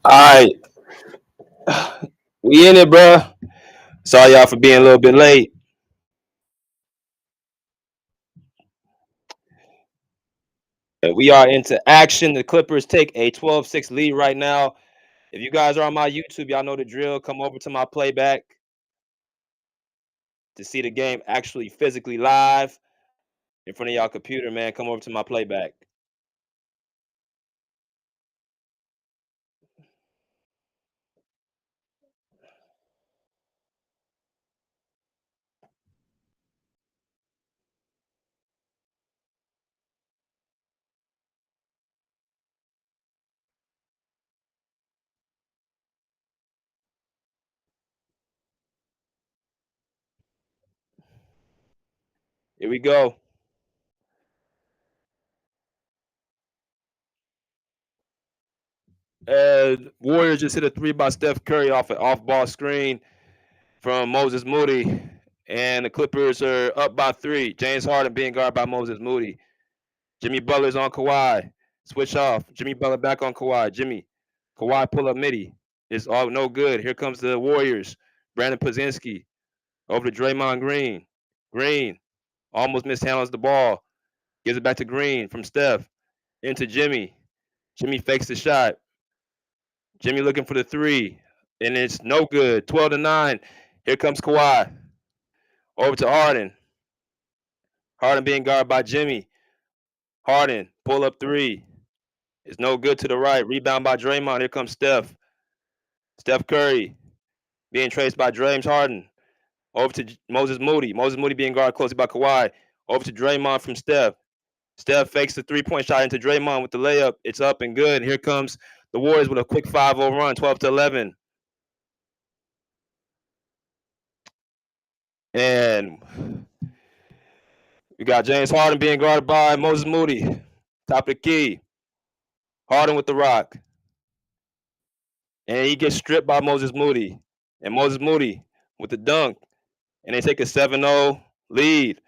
All right, we in it, bro. Sorry y'all for being a little bit late. We are into action. The Clippers take a 12-6 lead right now. If you guys are on my YouTube, y'all know the drill. Come over to my playback to see the game actually physically live in front of y'all computer, man. Come over to my playback. Here we go. Warriors just hit a three by Steph Curry off an off-ball screen from Moses Moody, and the Clippers are up by 3. James Harden being guarded by Moses Moody. Jimmy Butler's on Kawhi. Switch off. Jimmy Butler back on Kawhi. Kawhi pull up midi. It's all no good. Here comes the Warriors. Brandon Pozinski over to Draymond Green. Green almost mishandles the ball. Gives it back to Green from Steph. Into Jimmy. Jimmy fakes the shot. Jimmy looking for the three. And it's no good. 12-9. Here comes Kawhi. Over to Harden. Harden being guarded by Jimmy. Harden, pull up three. It's no good to the right. Rebound by Draymond. Here comes Steph. Steph Curry being traced by James Harden. Over to Moses Moody. Moses Moody being guarded closely by Kawhi. Over to Draymond from Steph. Steph fakes the three-point shot into Draymond with the layup. It's up and good. Here comes the Warriors with a quick 5-0 run, 12-11. And we got James Harden being guarded by Moses Moody. Top of the key. Harden with the rock. And he gets stripped by Moses Moody. And Moses Moody with the dunk. And they take a 7-0 lead,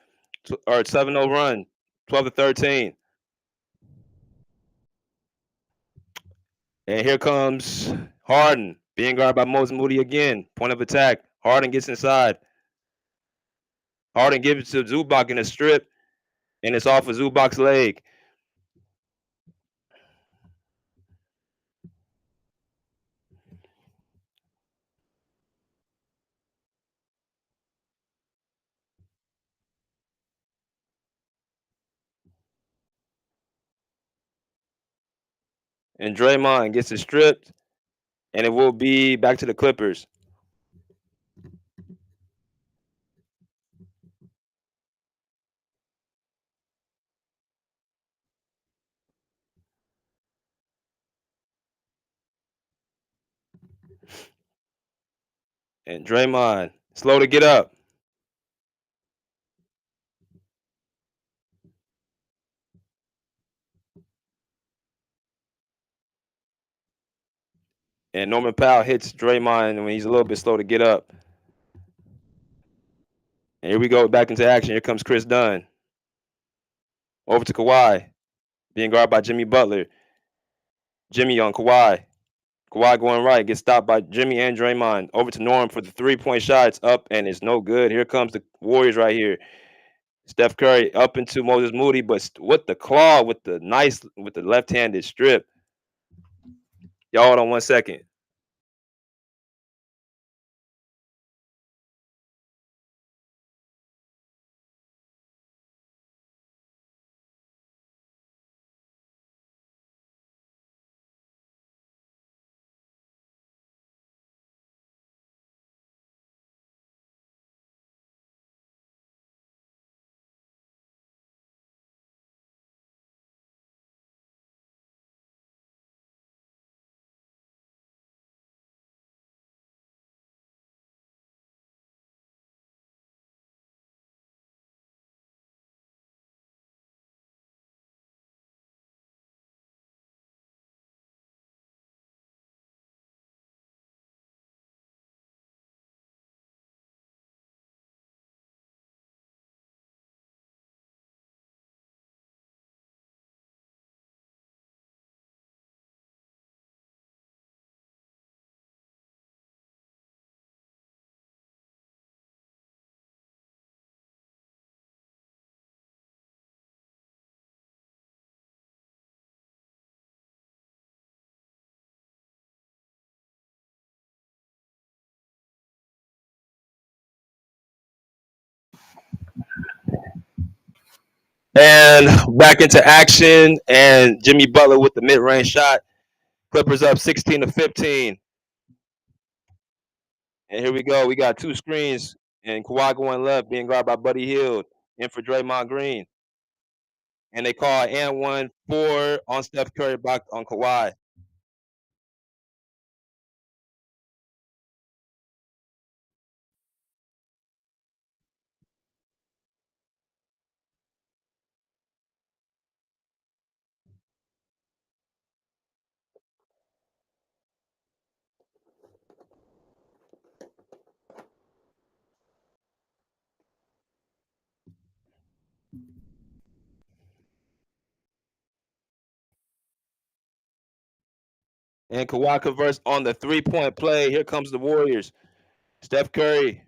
or 7-0 run, 12-13. And here comes Harden being guarded by Moses Moody again. Point of attack. Harden gets inside. Harden gives it to Zubac in a strip, and it's off of Zubac's leg. And Draymond gets it stripped, and it will be back to the Clippers. And Draymond, slow to get up. And Norman Powell hits Draymond when he's a little bit slow to get up. And here we go back into action. Here comes Chris Dunn. Over to Kawhi, being guarded by Jimmy Butler. Jimmy on Kawhi. Kawhi going right, gets stopped by Jimmy and Draymond. Over to Norm for the three-point shot. It's up, and it's no good. Here comes the Warriors right here. Steph Curry up into Moses Moody, but with the claw, with the left-handed strip. Y'all hold on 1 second. And back into action, and Jimmy Butler with the mid-range shot. Clippers up 16-15. And here we go. We got two screens, and Kawhi going left, being guarded by Buddy Hield, in for Draymond Green. And they call and 1-4 on Steph Curry back on Kawhi. And Kawhi converts on the three-point play. Here comes the Warriors. Steph Curry,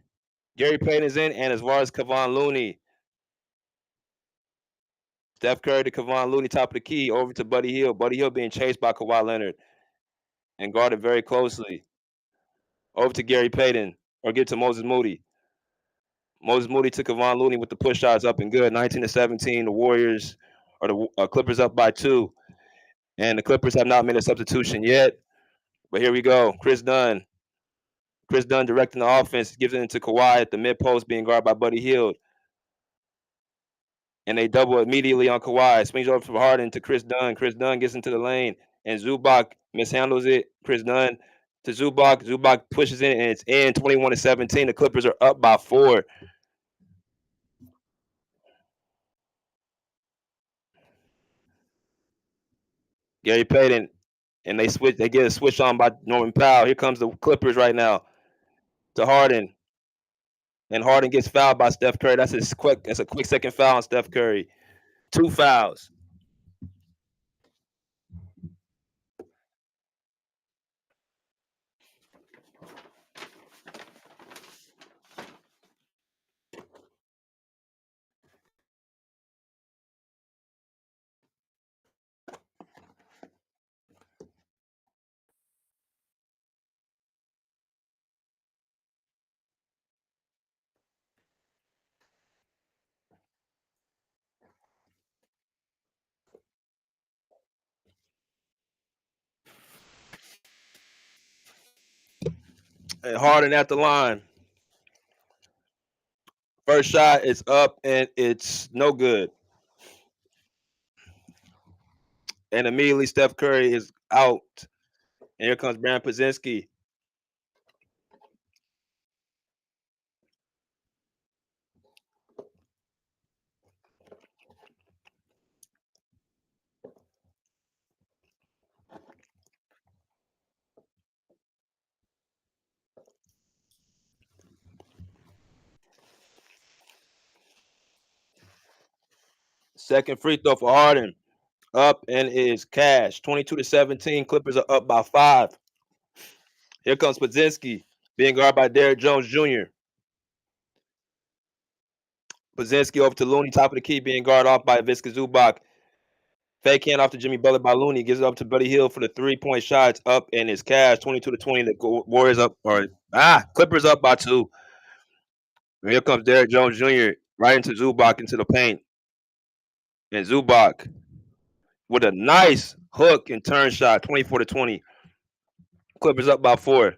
Gary Payton is in, and as far as Kevon Looney. Steph Curry to Kevon Looney, top of the key, over to Buddy Hield. Buddy Hield being chased by Kawhi Leonard and guarded very closely. Over to Gary Payton, or get to Moses Moody. Moses Moody to Kevon Looney with the push shots up and good. 19-17. The Warriors or the Clippers up by 2. And the Clippers have not made a substitution yet. But here we go. Chris Dunn. Chris Dunn directing the offense, gives it to Kawhi at the mid post, being guarded by Buddy Hield. And they double immediately on Kawhi. Swings over from Harden to Chris Dunn. Chris Dunn gets into the lane, and Zubac mishandles it. Chris Dunn to Zubac. Zubac pushes in, and it's in. 21-17. The Clippers are up by 4. Gary Payton, and they switch. They get a switch on by Norman Powell. Here comes the Clippers right now to Harden, and Harden gets fouled by Steph Curry. That's a quick second foul on Steph Curry. 2 fouls. And Harden at the line. First shot is up, and it's no good. And immediately Steph Curry is out. And here comes Brand Pozinski. Second free throw for Harden. Up and is cash. 22-17. Clippers are up by 5. Here comes Pozinski, being guarded by Derrick Jones Jr. Pozinski over to Looney, top of the key, being guarded off by Visca Zubac. Fake hand off to Jimmy Butler by Looney. Gives it up to Buddy Hield for the 3-point shots. Up and is cash. 22-20. The Warriors up, or Clippers up by 2. And here comes Derrick Jones Jr. right into Zubac into the paint. And Zubac with a nice hook and turn shot. 24-20. Clippers up by 4.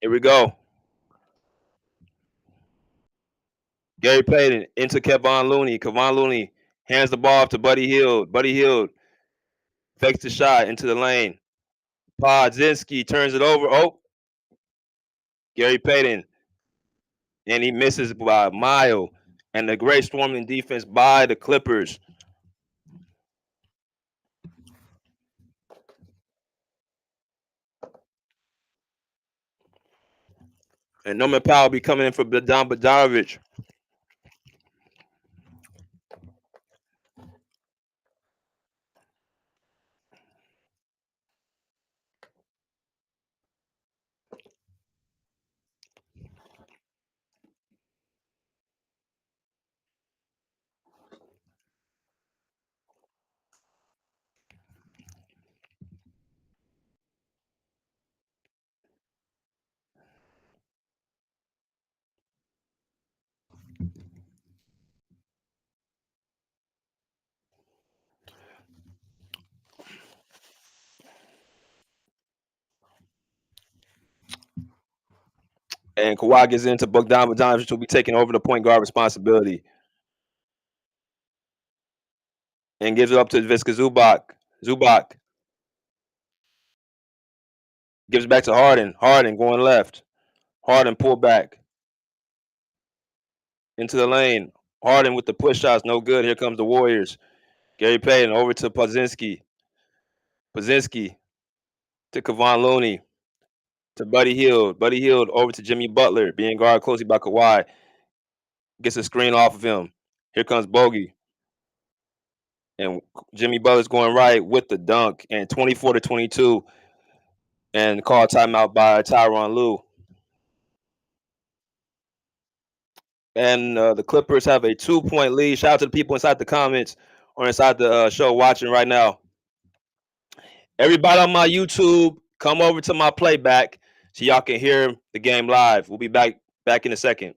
Here we go. Gary Payton into Kevon Looney. Kevon Looney hands the ball off to Buddy Hield. Buddy Hield fakes the shot into the lane. Podzinski turns it over. Oh, Gary Payton. And he misses by a mile. And the great swarming defense by the Clippers. And Norman Powell be coming in for Bogdan Bogdanovic. And Kawhi gets into Bogdanovic, who will be taking over the point guard responsibility, and gives it up to Viska Zubac. Zubac gives it back to Harden. Harden going left. Harden pull back into the lane. Harden with the push shots, no good. Here comes the Warriors. Gary Payton over to Pozinski. Pozinski to Kevon Looney. To Buddy Hield. Buddy Hield over to Jimmy Butler, being guarded closely by Kawhi. Gets a screen off of him. Here comes Bogey. And Jimmy Butler's going right with the dunk. And 24-22. And call timeout by Tyronn Lue. And the Clippers have a 2-point lead. Shout out to the people inside the comments or inside the show watching right now. Everybody on my YouTube, come over to my playback so y'all can hear the game live. We'll be back in a second.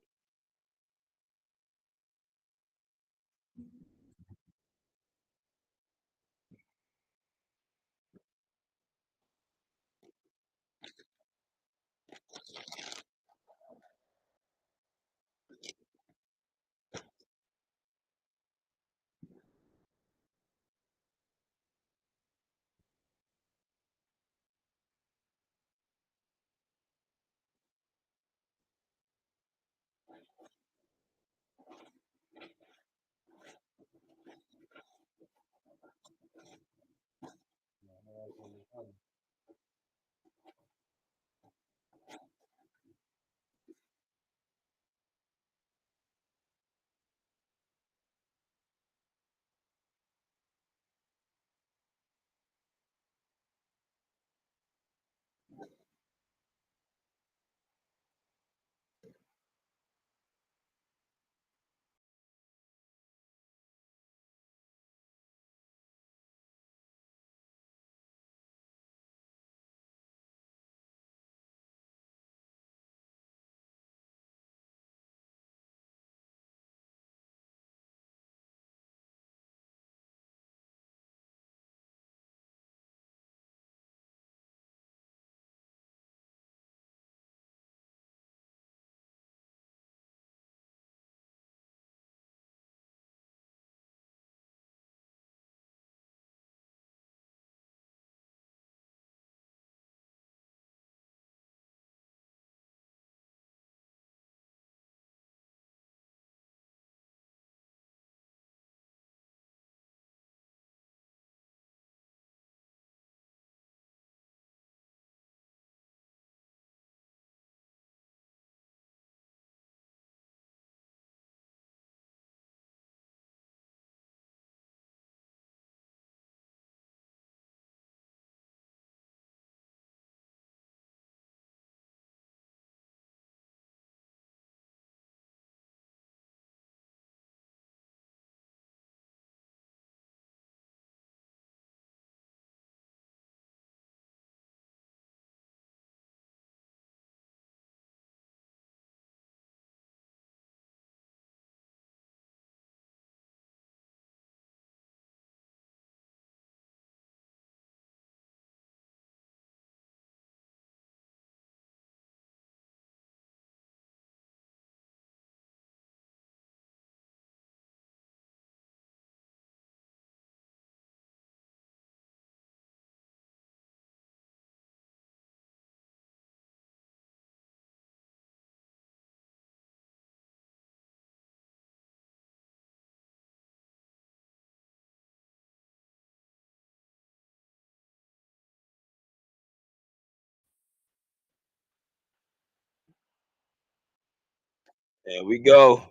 There we go.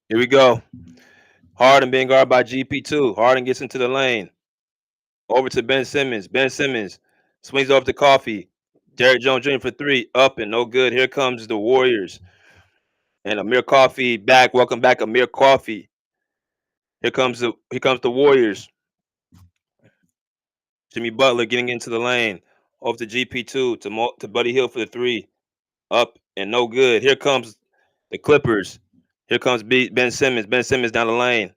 Here we go. Harden being guarded by GP2. Harden gets into the lane. Over to Ben Simmons. Ben Simmons swings off to Coffee. Derrick Jones Jr. for three. Up and no good. Here comes the Warriors. And Amir Coffee back. Welcome back, Amir Coffee. Here comes the Warriors. Jimmy Butler getting into the lane. Off to GP2 to Buddy Hield for the three. Up and no good. Here comes the Clippers. Here comes Ben Simmons. Ben Simmons down the lane.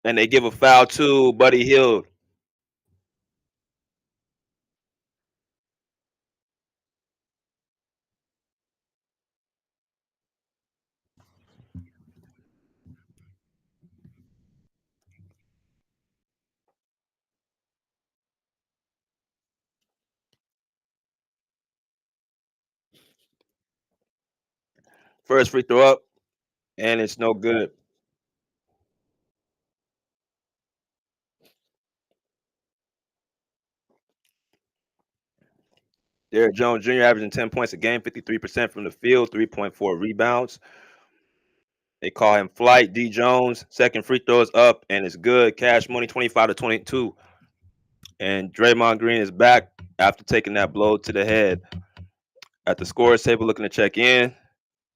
And they give a foul to Buddy Hield. First free throw up, and it's no good. Derrick Jones Jr. averaging 10 points a game, 53% from the field, 3.4 rebounds. They call him Flight D Jones. Second free throw is up, and it's good. Cash money, 25-22. And Draymond Green is back after taking that blow to the head. At the scores table, looking to check in.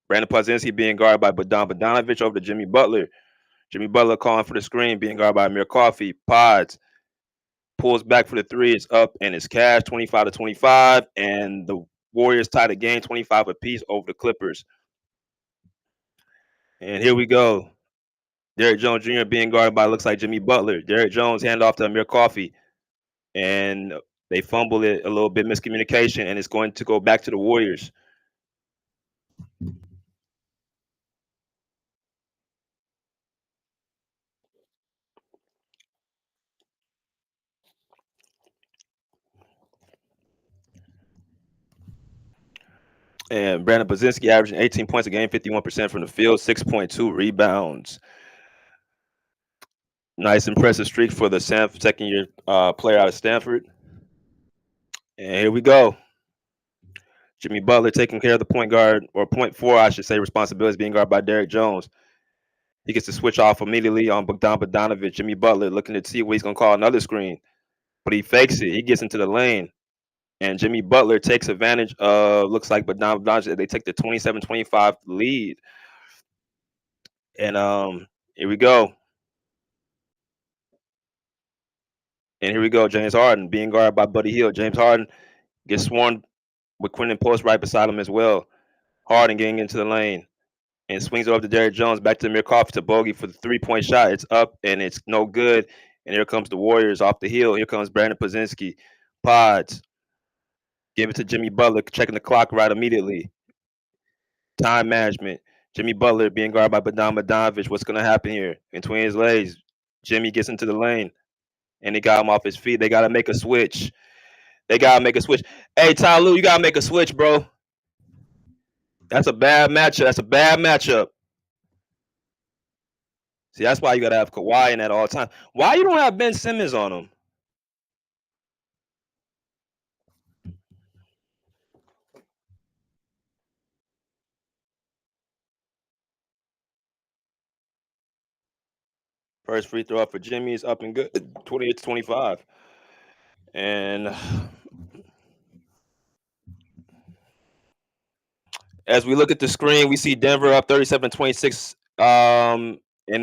Brandon Pozinski being guarded by Bogdanovich over to Jimmy Butler. Jimmy Butler calling for the screen, being guarded by Amir Coffey. Pods pulls back for the three. It's up, and it's Cash, 25-25. And the Warriors tie the game, 25 apiece over the Clippers. And here we go. Derrick Jones Jr. being guarded by looks like Jimmy Butler. Derrick Jones hand off to Amir Coffey. And they fumble it a little bit, miscommunication, and it's going to go back to the Warriors. And Brandon Pozinski averaging 18 points a game, 51% from the field, 6.2 rebounds. Nice, impressive streak for the second-year player out of Stanford. And here we go. Jimmy Butler taking care of the point guard, or point four, I should say, responsibilities, being guarded by Derrick Jones. He gets to switch off immediately on Bogdanovich. Jimmy Butler looking to see what he's going to call another screen, but he fakes it. He gets into the lane. And Jimmy Butler takes advantage of, looks like Bogdanovich. They take the 27-25 lead. And here we go. And here we go. James Harden being guarded by Buddy Hield. James Harden gets swarmed with Quentin Post right beside him as well. Harden getting into the lane and swings over to Derrick Jones. Back to Amir Coffey to Bogey for the three-point shot. It's up and it's no good. And here comes the Warriors off the heel. Here comes Brandon Pozinski. Pods. Give it to Jimmy Butler, checking the clock right immediately. Time management. Jimmy Butler being guarded by Bogdanovich. What's going to happen here? In between his legs, Jimmy gets into the lane, and they got him off his feet. They got to make a switch. They got to make a switch. Hey, Ty Lue, you got to make a switch, bro. That's a bad matchup. That's a bad matchup. See, that's why you got to have Kawhi in that all the time. Why you don't have Ben Simmons on him? First free throw up for Jimmy is up and good, 28-25. And as we look at the screen, we see Denver up 37-26. And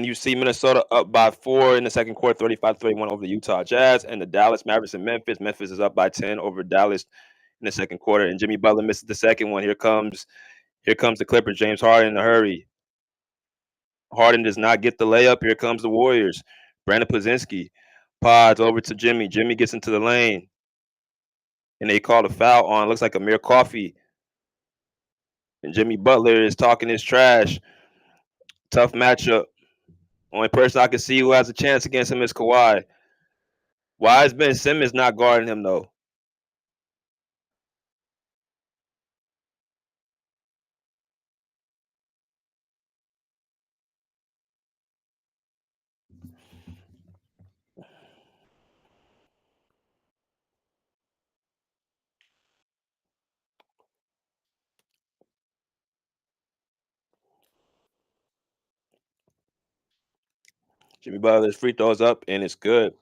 you see Minnesota up by 4 in the second quarter, 35-31 over the Utah Jazz. And the Dallas Mavericks and Memphis. Memphis is up by 10 over Dallas in the second quarter. And Jimmy Butler misses the second one. Here comes the Clippers. James Harden in a hurry. Harden does not get the layup. Here comes the Warriors. Brandon Pozinski pods over to Jimmy. Jimmy gets into the lane. And they call a foul on, looks like Amir Coffey. And Jimmy Butler is talking his trash. Tough matchup. Only person I can see who has a chance against him is Kawhi. Why is Ben Simmons not guarding him, though? Jimmy Butler's free throws up, and it's good.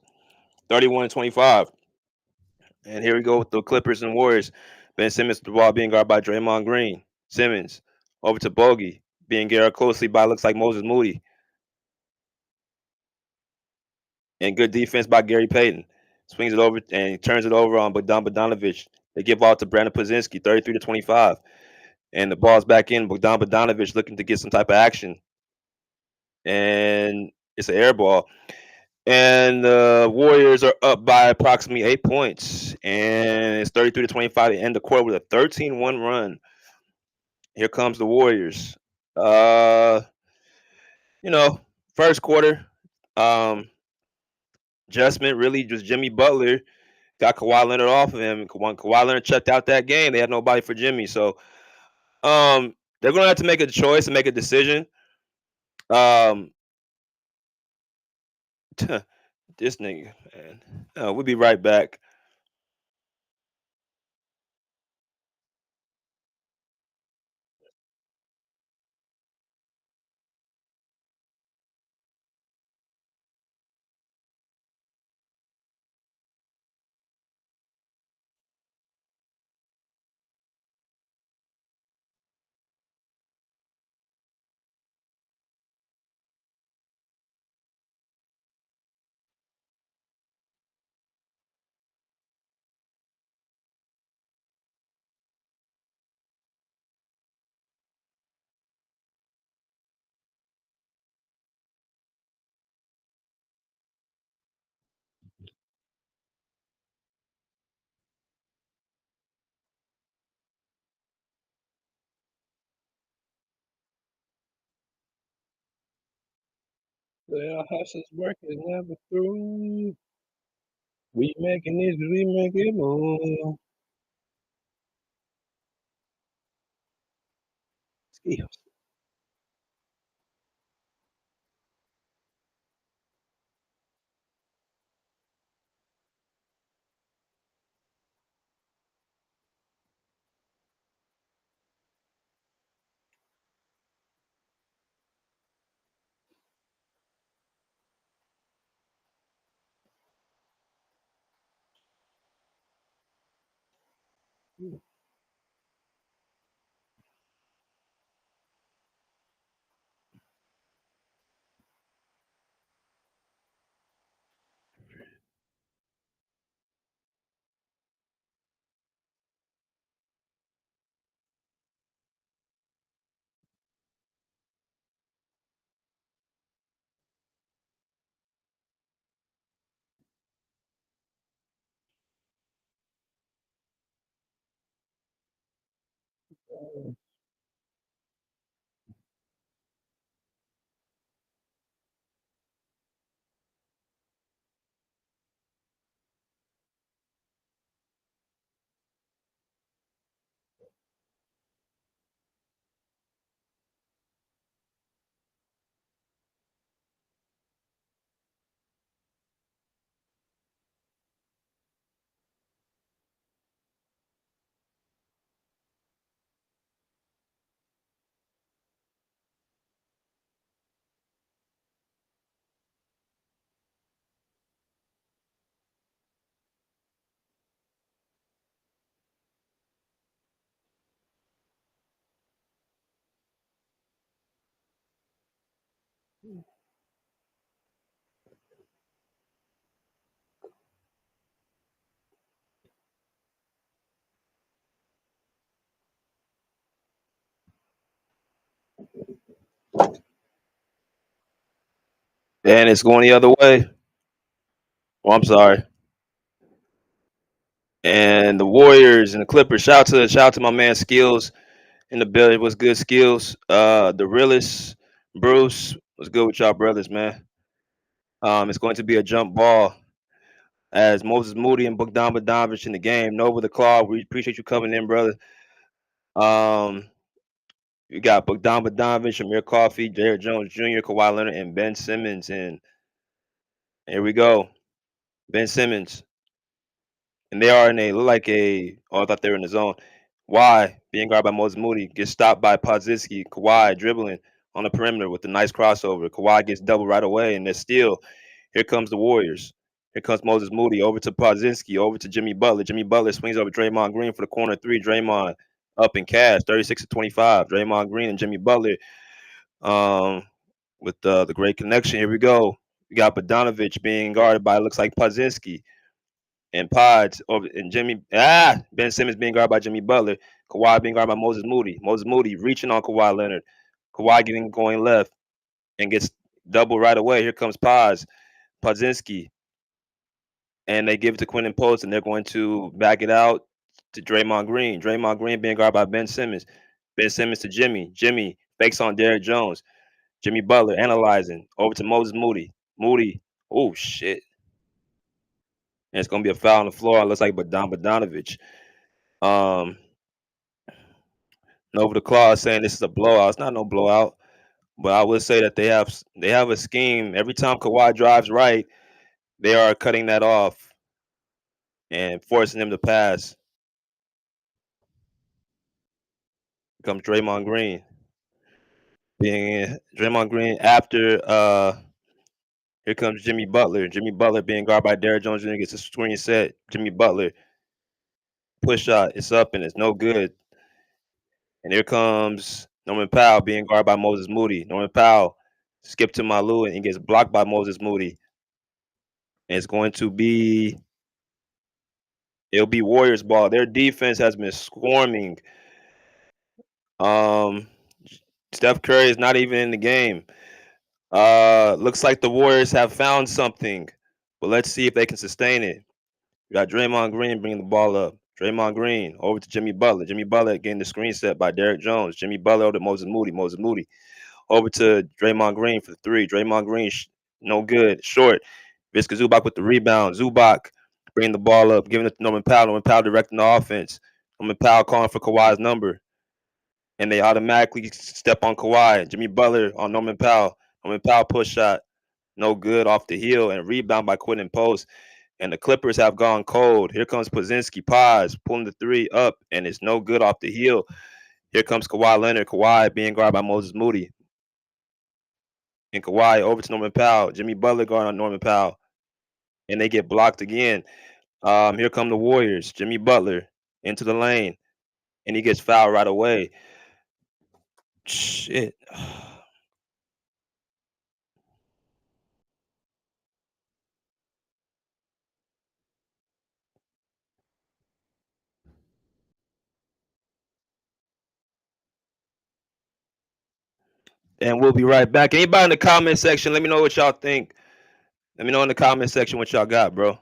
31-25. And here we go with the Clippers and Warriors. Ben Simmons with the ball being guarded by Draymond Green. Simmons over to Bogey, being guarded closely by, looks like, Moses Moody. And good defense by Gary Payton. Swings it over and turns it over on Bogdanovich. They give ball to Brandon Pozinski, 33-25. And the ball's back in. Bogdanovich looking to get some type of action. And it's an air ball. And the Warriors are up by approximately 8 points. And it's 33-25 to end the quarter with a 13-1 run. Here comes the Warriors. First quarter, adjustment really just Jimmy Butler got Kawhi Leonard off of him. When Kawhi Leonard checked out that game, they had nobody for Jimmy. So they They're gonna have to make a choice and make a decision. Um, this nigga, man. We'll be right back. Well, hustle's work is never through. We making this, we making move. Skills. And it's going the other way. Oh, I'm sorry. And the Warriors and the Clippers. Shout out to my man Skills in the building. Was good Skills. The realest Bruce was good with y'all brothers, man. It's going to be a jump ball as Moses Moody and Bogdan Bogdanovic in the game. Nova the Claw. We appreciate you coming in, brother. Um, you got Bogdan Bogdanovic, Amir Coffey, Jared Jones Jr., Kawhi Leonard, and Ben Simmons. And here we go. Ben Simmons. And they are in a look like a oh, I thought they were in the zone. Why being guarded by Moses Moody gets stopped by Podziski. Kawhi dribbling on the perimeter with a nice crossover. Kawhi gets double right away, and they're still here comes the Warriors. Here comes Moses Moody over to Podziski, over to Jimmy Butler. Jimmy Butler swings over Draymond Green for the corner three. Draymond up in cash, 36 to 25. Draymond Green and Jimmy Butler um, with the great connection. Here we go. We got Bogdanovich being guarded by looks like Podziski and Pods over and Ben Simmons being guarded by Jimmy Butler, Kawhi being guarded by Moses Moody. Moses Moody reaching on Kawhi Leonard. Kawhi getting going left and gets double right away. Here comes Podzinski, and they give it to Quentin Post, and they're going to back it out to Draymond Green. Draymond Green being guarded by Ben Simmons. Ben Simmons to Jimmy. Jimmy fakes on Derrick Jones. Jimmy Butler analyzing over to Moses Moody. Moody, oh shit. And it's gonna be a foul on the floor. It looks like Bogdan Bogdanovic. Um, Over the clause saying this is a blowout. It's not no blowout. But I would say that they have a scheme. Every time Kawhi drives right, they are cutting that off and forcing him to pass. Comes Draymond Green. Being Draymond Green after here comes Jimmy Butler. Jimmy Butler being guarded by Derrick Jones Jr. gets a screen set. Jimmy Butler push shot. It's up and it's no good. And here comes Norman Powell being guarded by Moses Moody. Norman Powell skip to Malu and he gets blocked by Moses Moody. And it's going to be it'll be Warriors ball. Their defense has been swarming. Um, Steph Curry is not even in the game. Looks like the Warriors have found something, but let's see if they can sustain it. We got Draymond Green bringing the ball up. Draymond Green over to Jimmy Butler. Jimmy Butler getting the screen set by Derrick Jones. Jimmy Butler over to Moses Moody. Moses Moody over to Draymond Green for the three. Draymond Green, no good, short. Visca Zubac with the rebound. Zubac bringing the ball up, giving it to Norman Powell. Norman Powell directing the offense. Norman Powell calling for Kawhi's number. And they automatically step on Kawhi. Jimmy Butler on Norman Powell. Norman Powell push shot, no good off the heel, and rebound by Quentin Post. And the Clippers have gone cold. Here comes Pozinski, Paz pulling the three up, and it's no good off the heel. Here comes Kawhi Leonard. Kawhi being guarded by Moses Moody. And Kawhi over to Norman Powell. Jimmy Butler guarding on Norman Powell. And they get blocked again. Here come the Warriors. Jimmy Butler into the lane. And he gets fouled right away. Shit. And we'll be right back. Anybody in the comment section, let me know what y'all think. Let me know in the comment section what y'all got, bro.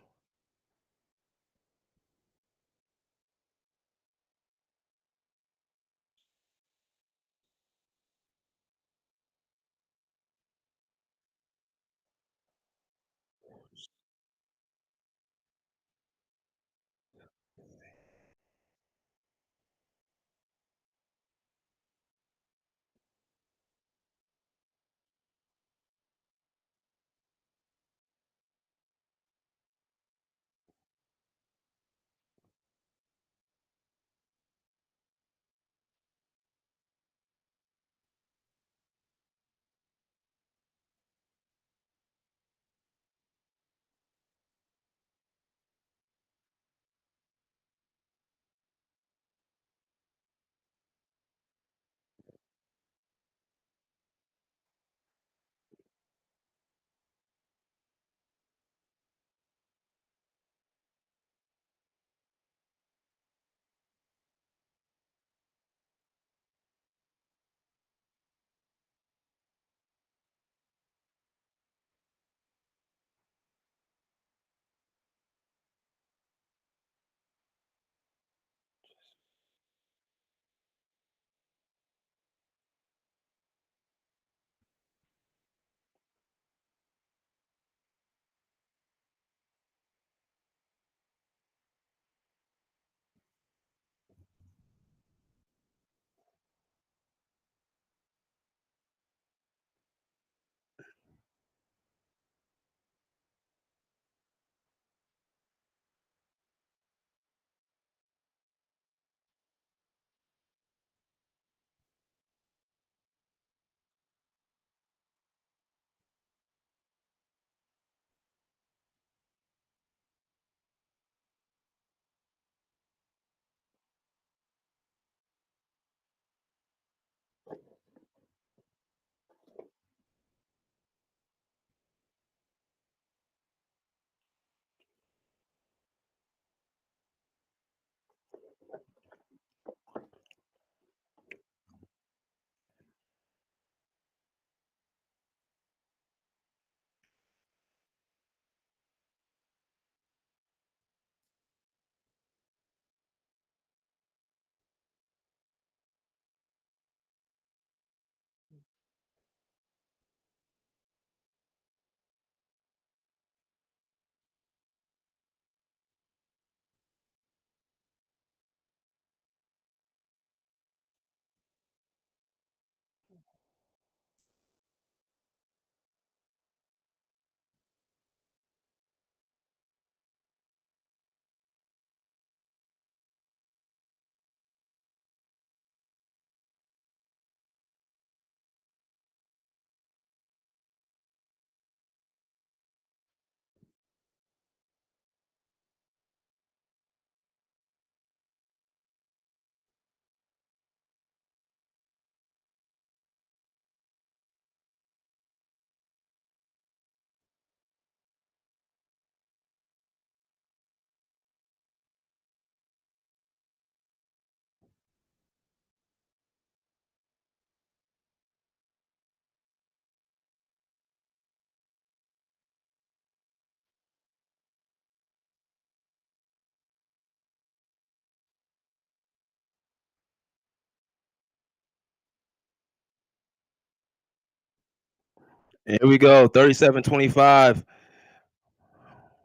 And here we go, 37-25.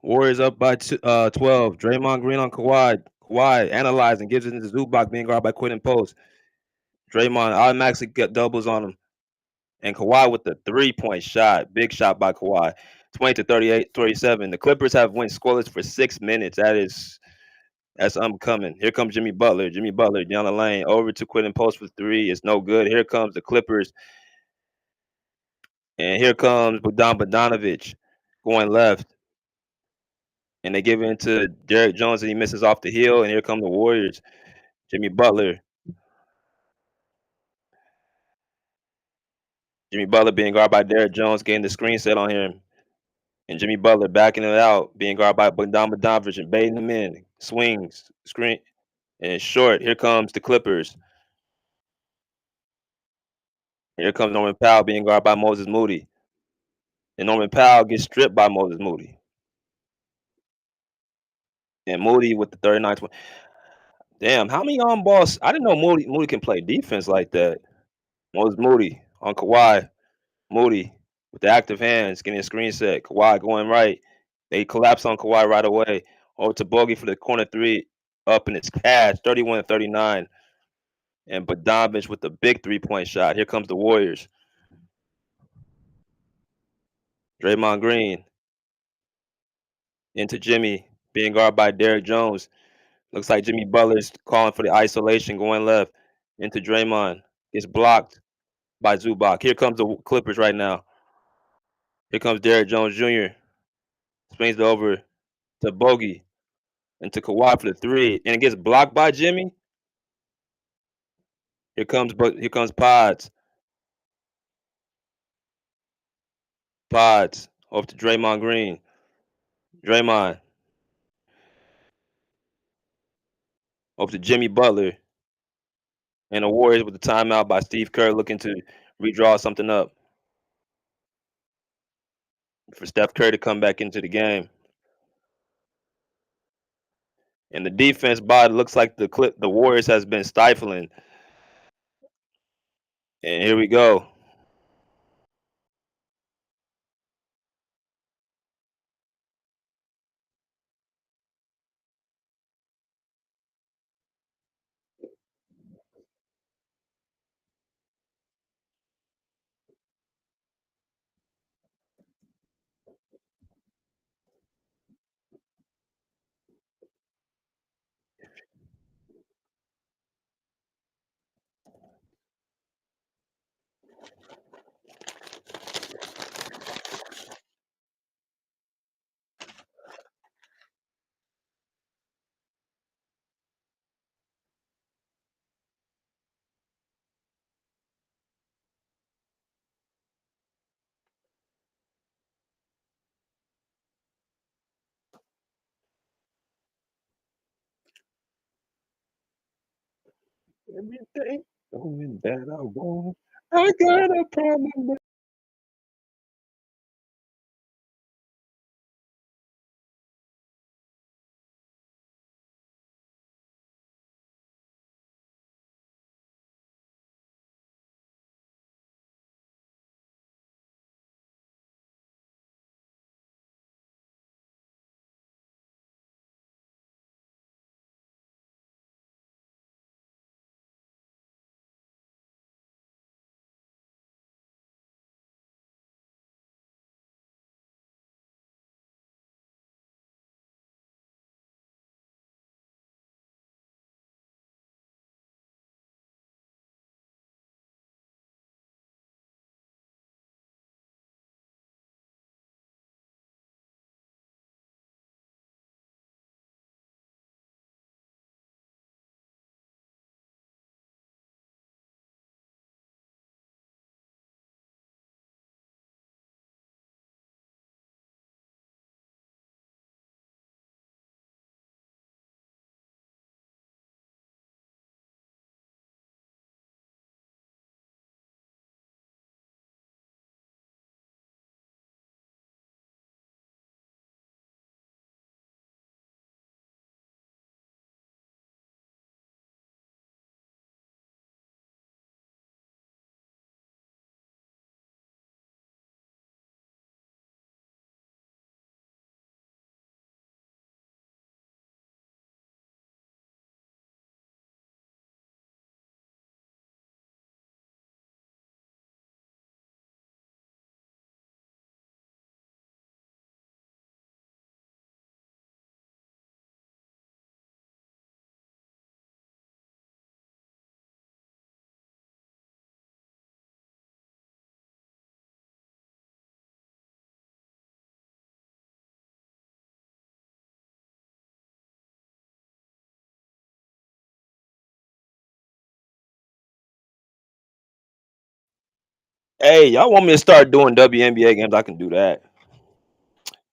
Warriors up by 12. Draymond Green on Kawhi. Kawhi analyzing, gives it into Zubac, being guarded by Quinn Post. Draymond automatically get doubles on him. And Kawhi with the 3-point shot. Big shot by Kawhi. 20 to 38, 37. The Clippers have went scoreless for 6 minutes. That's unbecoming. Here comes Jimmy Butler. Jimmy Butler down the lane. Over to Quinn Post for 3. It's no good. Here comes the Clippers. And here comes Bogdanovich going left. And they give it to Derrick Jones and he misses off the heel. And here come the Warriors. Jimmy Butler. Jimmy Butler being guarded by Derrick Jones, getting the screen set on him. And Jimmy Butler backing it out, being guarded by Bogdanovich and baiting him in. Swings, screen, and it's short. Here comes the Clippers. Here comes Norman Powell being guarded by Moses Moody. And Norman Powell gets stripped by Moses Moody. And Moody with the 39 20. Damn, how many on balls? I didn't know Moody can play defense like that. Moses Moody on Kawhi. Moody with the active hands, getting a screen set. Kawhi going right. They collapse on Kawhi right away. Over to Bogey for the corner 3. Up and it's cash, 31-39. And Bogdanovich with the big 3-point shot. Here comes the Warriors. Draymond Green into Jimmy, being guarded by Derrick Jones. Looks like Jimmy Butler's calling for the isolation, going left into Draymond. Gets blocked by Zubac. Here comes the Clippers right now. Here comes Derrick Jones Jr. Swings it over to Bogey and to Kawhi for the 3, and it gets blocked by Jimmy. Here comes Pods. Pods over to Draymond Green. Draymond over to Jimmy Butler. And the Warriors with the timeout by Steve Kerr looking to redraw something up for Steph Curry to come back into the game. And the defense by looks like the Warriors has been stifling. And here we go. Everything going that I want. I got a problem. Hey, y'all want me to start doing WNBA games? I can do that.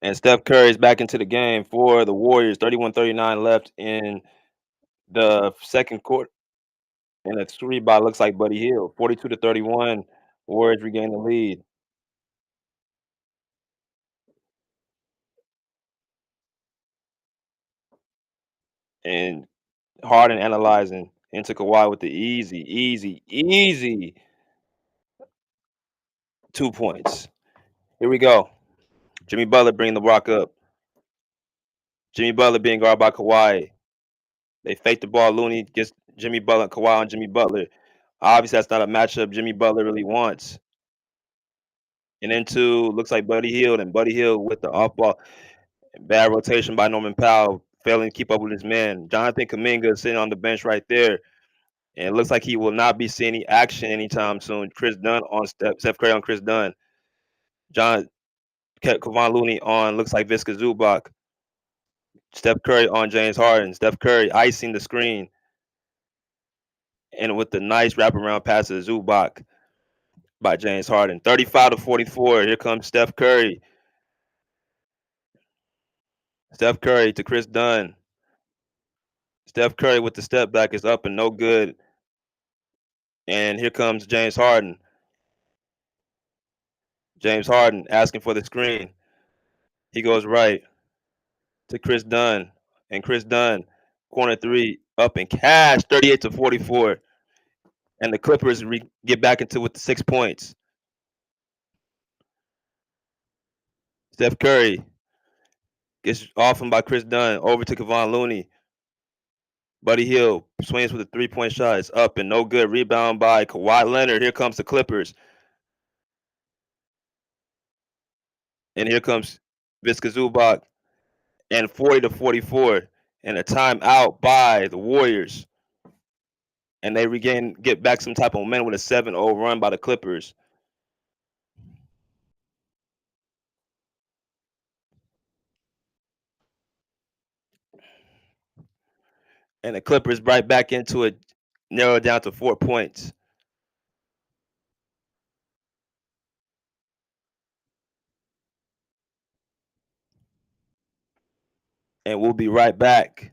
And Steph Curry is back into the game for the Warriors. 31-39 left in the second quarter. And a three by looks like Buddy Hield. 42-31. Warriors regain the lead. And Harden analyzing into Kawhi with the easy 2 points. Here we go. Jimmy Butler bringing the rock up. Jimmy Butler being guarded by Kawhi. They fake the ball. Looney gets Jimmy Butler, Kawhi on Jimmy Butler. Obviously, that's not a matchup Jimmy Butler really wants. And into looks like Buddy Hield, and Buddy Hield with the off ball. Bad rotation by Norman Powell, failing to keep up with his man. Jonathan Kuminga is sitting on the bench right there. And it looks like he will not be seeing any action anytime soon. Chris Dunn on Steph Curry on Chris Dunn. John Kevon Looney on looks like Visca Zubac. Steph Curry on James Harden. Steph Curry icing the screen. And with the nice wraparound pass to Zubac by James Harden. 35-44. Here comes Steph Curry. Steph Curry to Chris Dunn. Steph Curry with the step back is up and no good. And here comes James Harden. James Harden asking for the screen. He goes right to Chris Dunn. And Chris Dunn, corner three, up and cash, 38-44. And the Clippers get back into with the 6 points. Steph Curry gets off him by Chris Dunn, over to Kevon Looney. Buddy Hield swings with a 3-point shot. It's up and no good. Rebound by Kawhi Leonard. Here comes the Clippers. And here comes Visca Zubac. And 40-44. And a timeout by the Warriors. And they get back some type of momentum with a 7-0 run by the Clippers. And the Clippers right back into it, narrowed down to 4 points. And we'll be right back.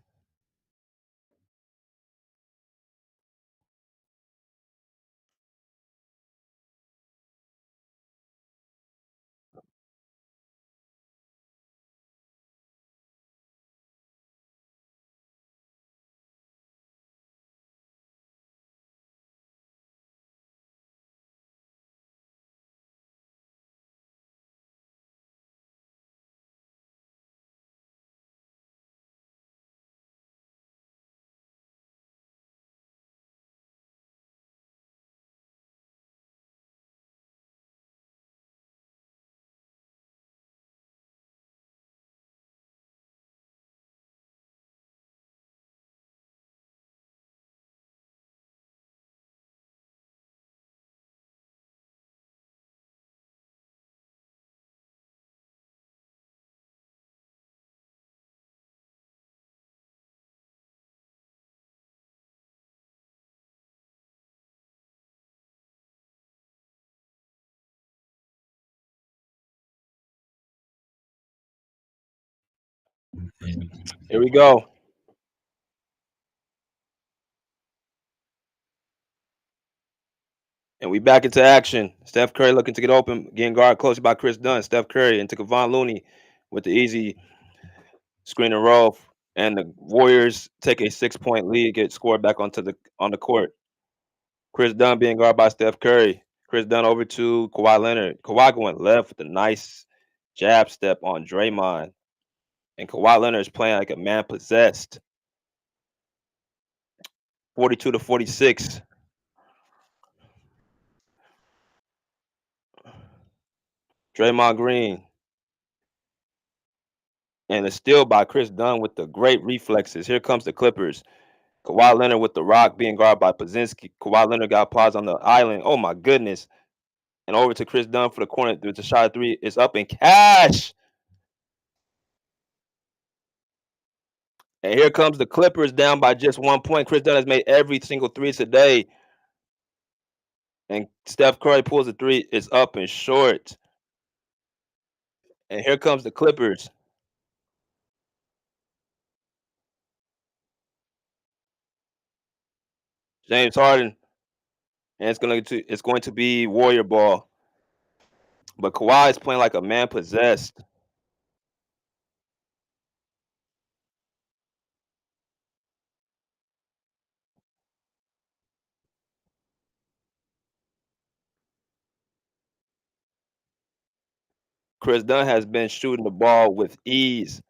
Here we go. And we back into action. Steph Curry looking to get open, getting guarded close by Chris Dunn. Steph Curry into Kevon Looney with the easy screen and roll. And the Warriors take a 6-point lead, get scored back on the court. Chris Dunn being guarded by Steph Curry. Chris Dunn over to Kawhi Leonard. Kawhi going left with a nice jab step on Draymond. And Kawhi Leonard is playing like a man possessed. 42-46. Draymond Green. And a steal by Chris Dunn with the great reflexes. Here comes the Clippers. Kawhi Leonard with the rock being guarded by Pazinski. Kawhi Leonard got paused on the island. Oh my goodness. And over to Chris Dunn for the corner. With the shot three. It's up and cash. And here comes the Clippers down by just 1 point. Chris Dunn has made every single three today. And Steph Curry pulls a three. It's up and short. And here comes the Clippers. James Harden, and it's going to be Warrior ball. But Kawhi is playing like a man possessed. Chris Dunn has been shooting the ball with ease.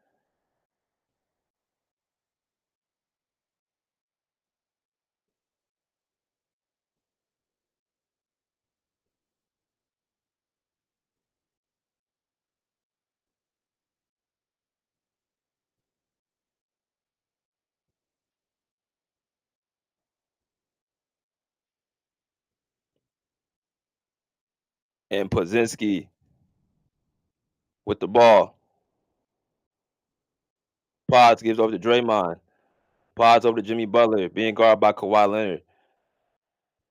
And Pozinski with the ball. Pods gives over to Draymond. Pods over to Jimmy Butler, being guarded by Kawhi Leonard.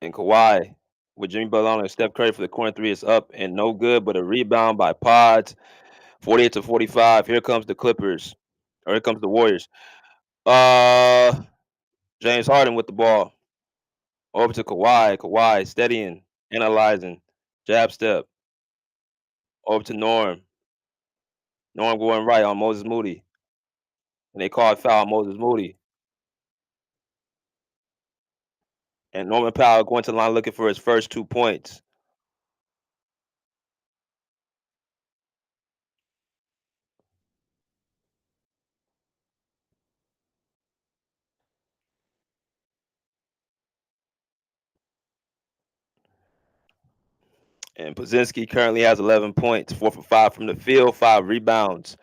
And Kawhi with Jimmy Butler on and Steph Curry for the corner three is up and no good, but a rebound by Pods. 48-45. Here comes the Clippers. Or here comes the Warriors. Uh James Harden with the ball. Over to Kawhi. Kawhi steadying, analyzing. Jab step. Over to Norm. Norm going right on Moses Moody. And they call it foul on Moses Moody. And Norman Powell going to the line looking for his first 2 points. And Pozinski currently has 11 points, 4 for 5 from the field, 5 rebounds.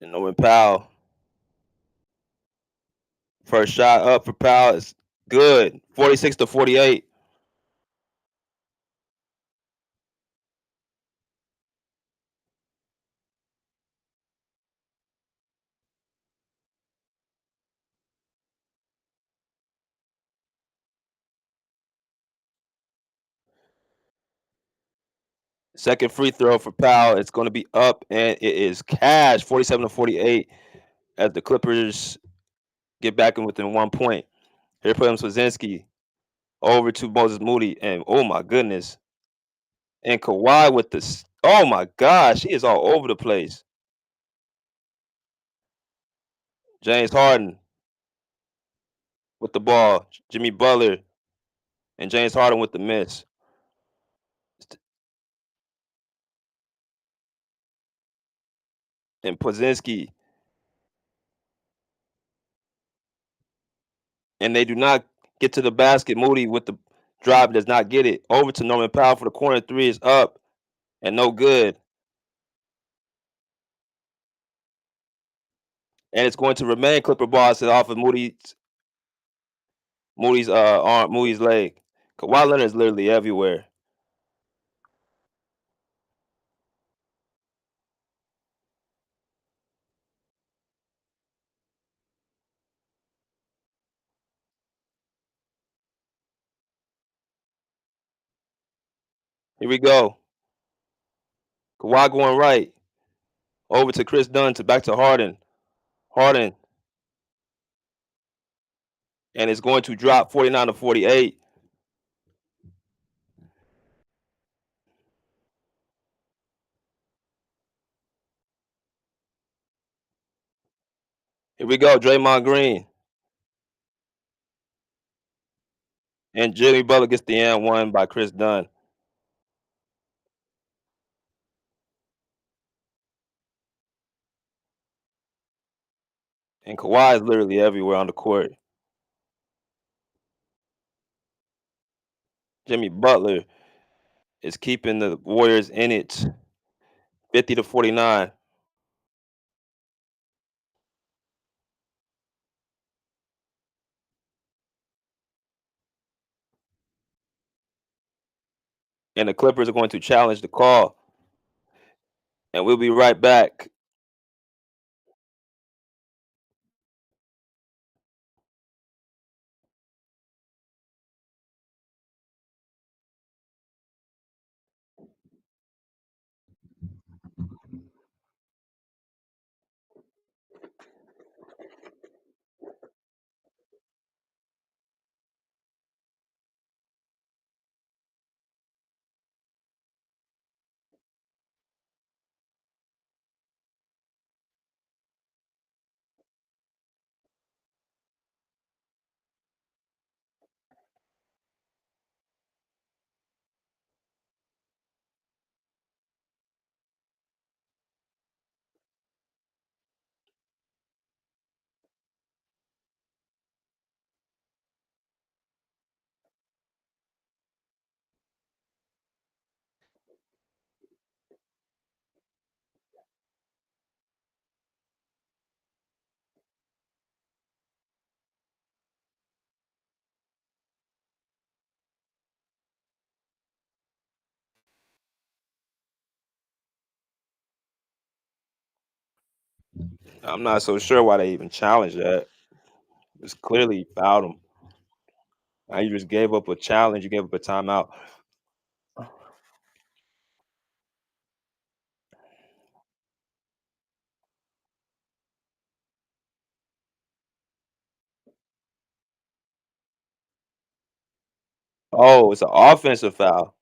And Norman Powell, first shot up for Powell is good, 46-48. Second free throw for Powell. It's going to be up, and it is cash, 47-48, as the Clippers get back in within 1 point. Here comes Pozinski over to Moses Moody, and oh my goodness. And Kawhi with this. Oh my gosh, he is all over the place. James Harden with the ball. Jimmy Butler and James Harden with the miss. And Pozinski. And they do not get to the basket. Moody with the drive does not get it. Over to Norman Powell for the corner three is up and no good. And it's going to remain Clipper ball set off of Moody's arm, Moody's leg. Kawhi Leonard is literally everywhere. Here we go. Kawhi going right. Over to Chris Dunn to back to Harden. Harden. And it's going to drop 49-48. Here we go. Draymond Green. And Jimmy Butler gets the and one by Chris Dunn. And Kawhi is literally everywhere on the court. Jimmy Butler is keeping the Warriors in it, 50-49. And the Clippers are going to challenge the call. And we'll be right back. I'm not so sure why they even challenged that. It's clearly fouled him. Now you just gave up a challenge. You gave up a timeout. Oh, it's an offensive foul.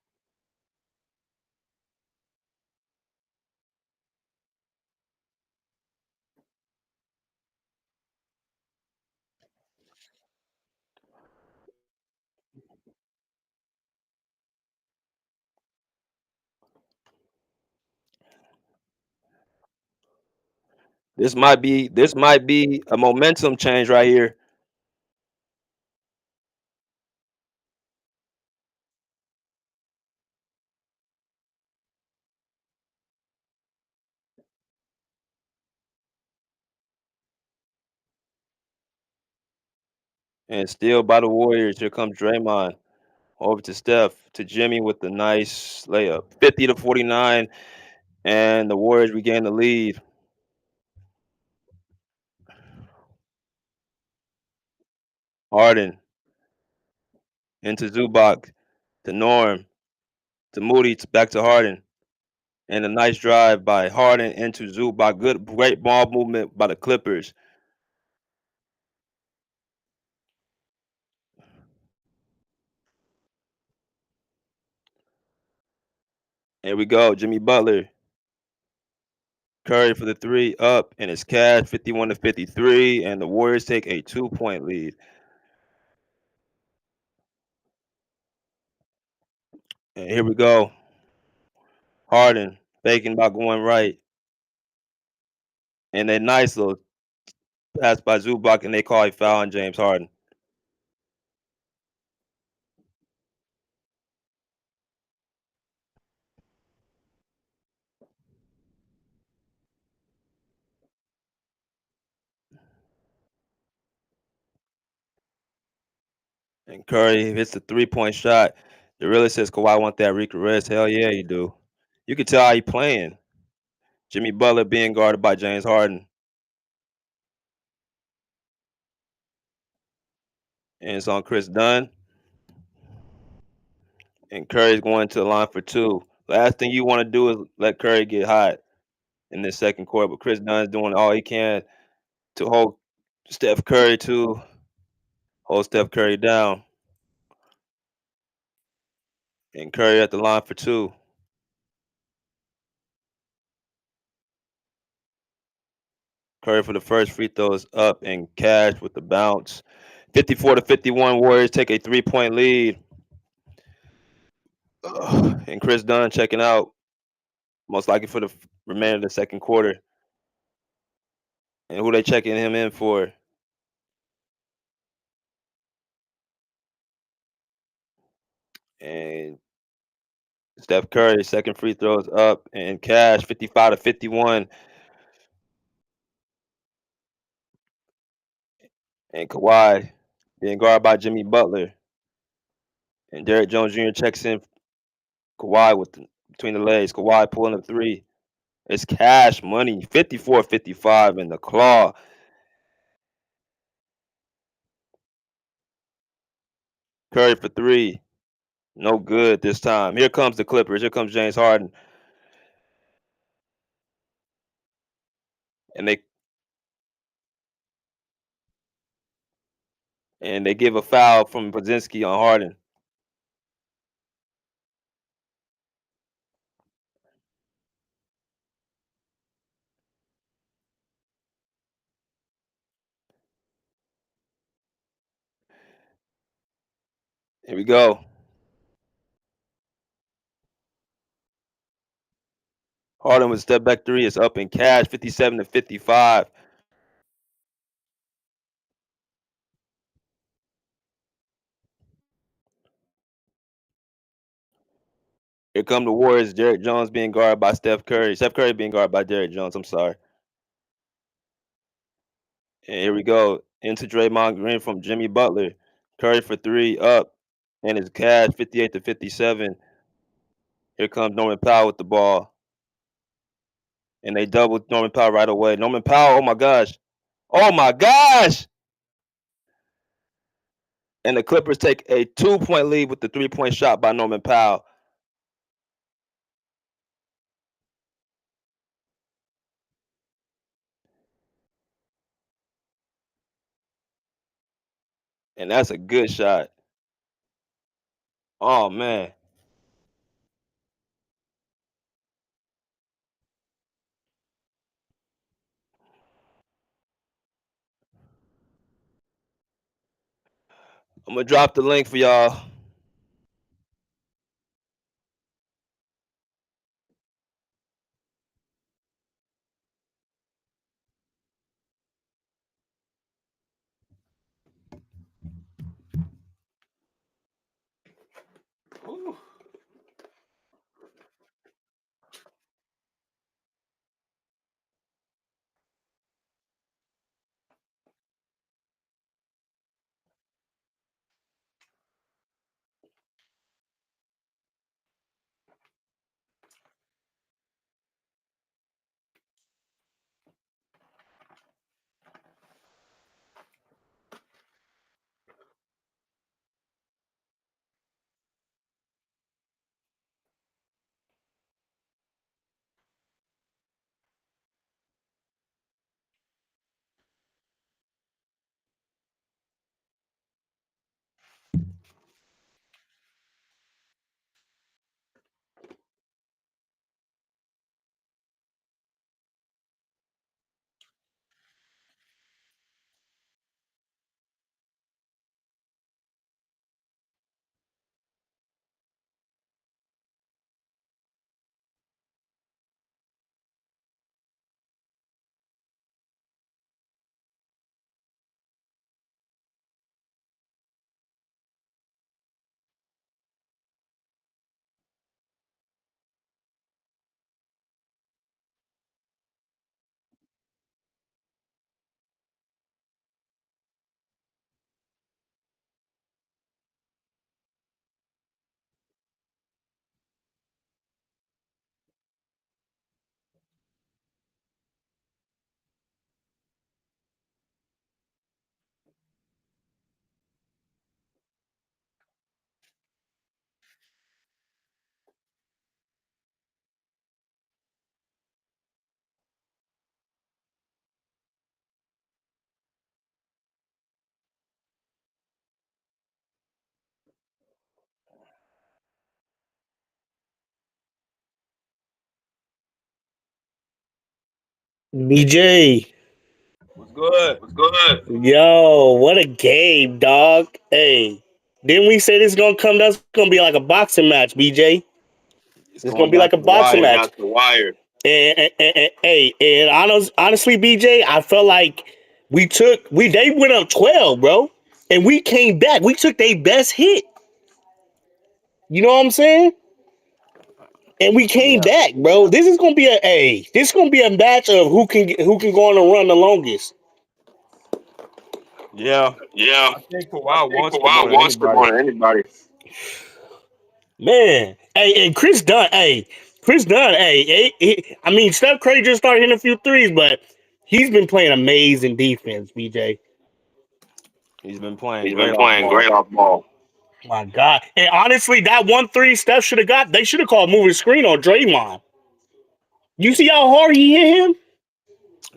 This might be a momentum change right here. And still by the Warriors. Here comes Draymond over to Steph to Jimmy with the nice layup. 50-49, and the Warriors regain the lead. Harden into Zubac to Norm to Moody back to Harden. And a nice drive by Harden into Zubac. Great ball movement by the Clippers. Here we go. Jimmy Butler. Curry for the three up, and it's cash 51-53, and the Warriors take a 2-point lead. And here we go. Harden faking by going right, and a nice little pass by Zubac, and they call a foul on James Harden. And Curry hits the 3-point shot. The really says Kawhi want that rest. Hell yeah, you do. You can tell how he playing. Jimmy Butler being guarded by James Harden, and it's on Chris Dunn. And Curry's going to the line for two. Last thing you want to do is let Curry get hot in this second quarter, but Chris Dunn's doing all he can to Steph Curry to hold Steph Curry down. And Curry at the line for two. Curry for the first free throw is up and cash with the bounce. 54-51, Warriors take a 3-point lead. And Chris Dunn checking out, most likely for the remainder of the second quarter. And who they checking him in for? And Steph Curry, second free throw is up and cash 55-51. And Kawhi being guarded by Jimmy Butler. And Derrick Jones Jr. checks in Kawhi between the legs. Kawhi pulling a three. It's cash money. 54-55 in the claw. Curry for three. No good this time. Here comes the Clippers. Here comes James Harden. And they give a foul from Podzinski on Harden. Here we go. Harden with step back three is up in cash. 57-55. Here come the Warriors. Derrick Jones being guarded by Steph Curry. Steph Curry being guarded by Derrick Jones. I'm sorry. And here we go. Into Draymond Green from Jimmy Butler. Curry for three up. And it's cash 58-57. Here comes Norman Powell with the ball. and they doubled Norman Powell right away. Norman Powell, oh my gosh. Oh my gosh. And the Clippers take a 2-point lead with the 3-point shot by Norman Powell. And that's a good shot. Oh man. I'm gonna drop the link for y'all. Ooh. BJ, What's good? what's good? Yo, what a game, dog. Hey, didn't we say this is gonna come? That's gonna be like a boxing match, BJ. It's It's gonna going be down like a to the boxing wire. match. The wire. Hey, and honestly, BJ, I felt like they went up 12, bro, and we came back. We took their best hit. You know what I'm saying? And we came Yeah. back, bro. This is gonna be this is gonna be a match of who can go on a run the longest. Yeah. Yeah, I think I Kawhi think wants it Kawhi more than wants it anybody. more than anybody. Man, and Chris Dunn, I mean, Steph Curry just started hitting a few threes, but he's been playing amazing defense, BJ. He's been playing He's been great off playing ball. great off ball. My God. And honestly, that 1-3 Steph should have got, they should have called moving screen on Draymond. You see how hard he hit him?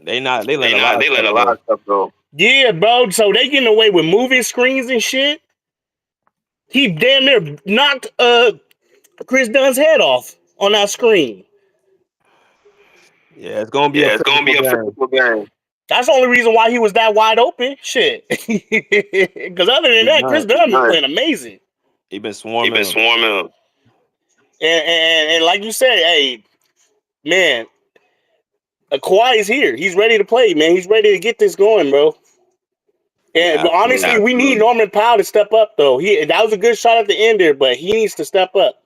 They let a lot of They let stuff a lot go. of stuff go. Yeah, bro. So they getting away with moving screens and shit. He damn near knocked Chris Dunn's head off on that screen. Yeah, it's gonna be a Yeah, it's gonna physical be a game. physical game. That's the only reason why he was that wide open. Shit. Because other than He's that, done. Chris Dunn been playing amazing. He been He swarming been them. swarming them. And like you said, hey, man, Kawhi is here. He's ready to play, man. He's ready to get this going, bro. Yeah, And but honestly, absolutely. we need Norman Powell to step up, though. That was a good shot at the end there, but he needs to step up.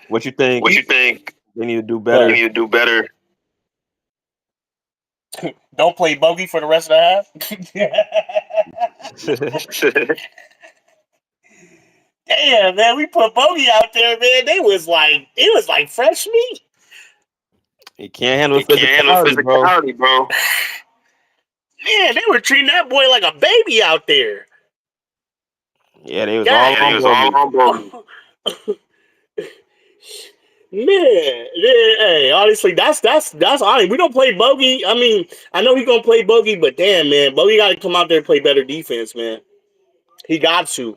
What you think What you think? they need to do But we better? need to do better. Don't play bogey for the rest of the half. Damn, man, we put bogey out there, man. It was like fresh meat. He can't handle He the can't handle physicality, bro. physicality, bro. Man, they were treating that boy like a baby out there. Yeah, they was all God, he on was all Bogey. on Bogey. Man, yeah, hey, honestly, that's honest. We don't play Bogey. I mean, I know he gonna play Bogey, but damn, man, Bogey got to come out there and play better defense, man. He got to,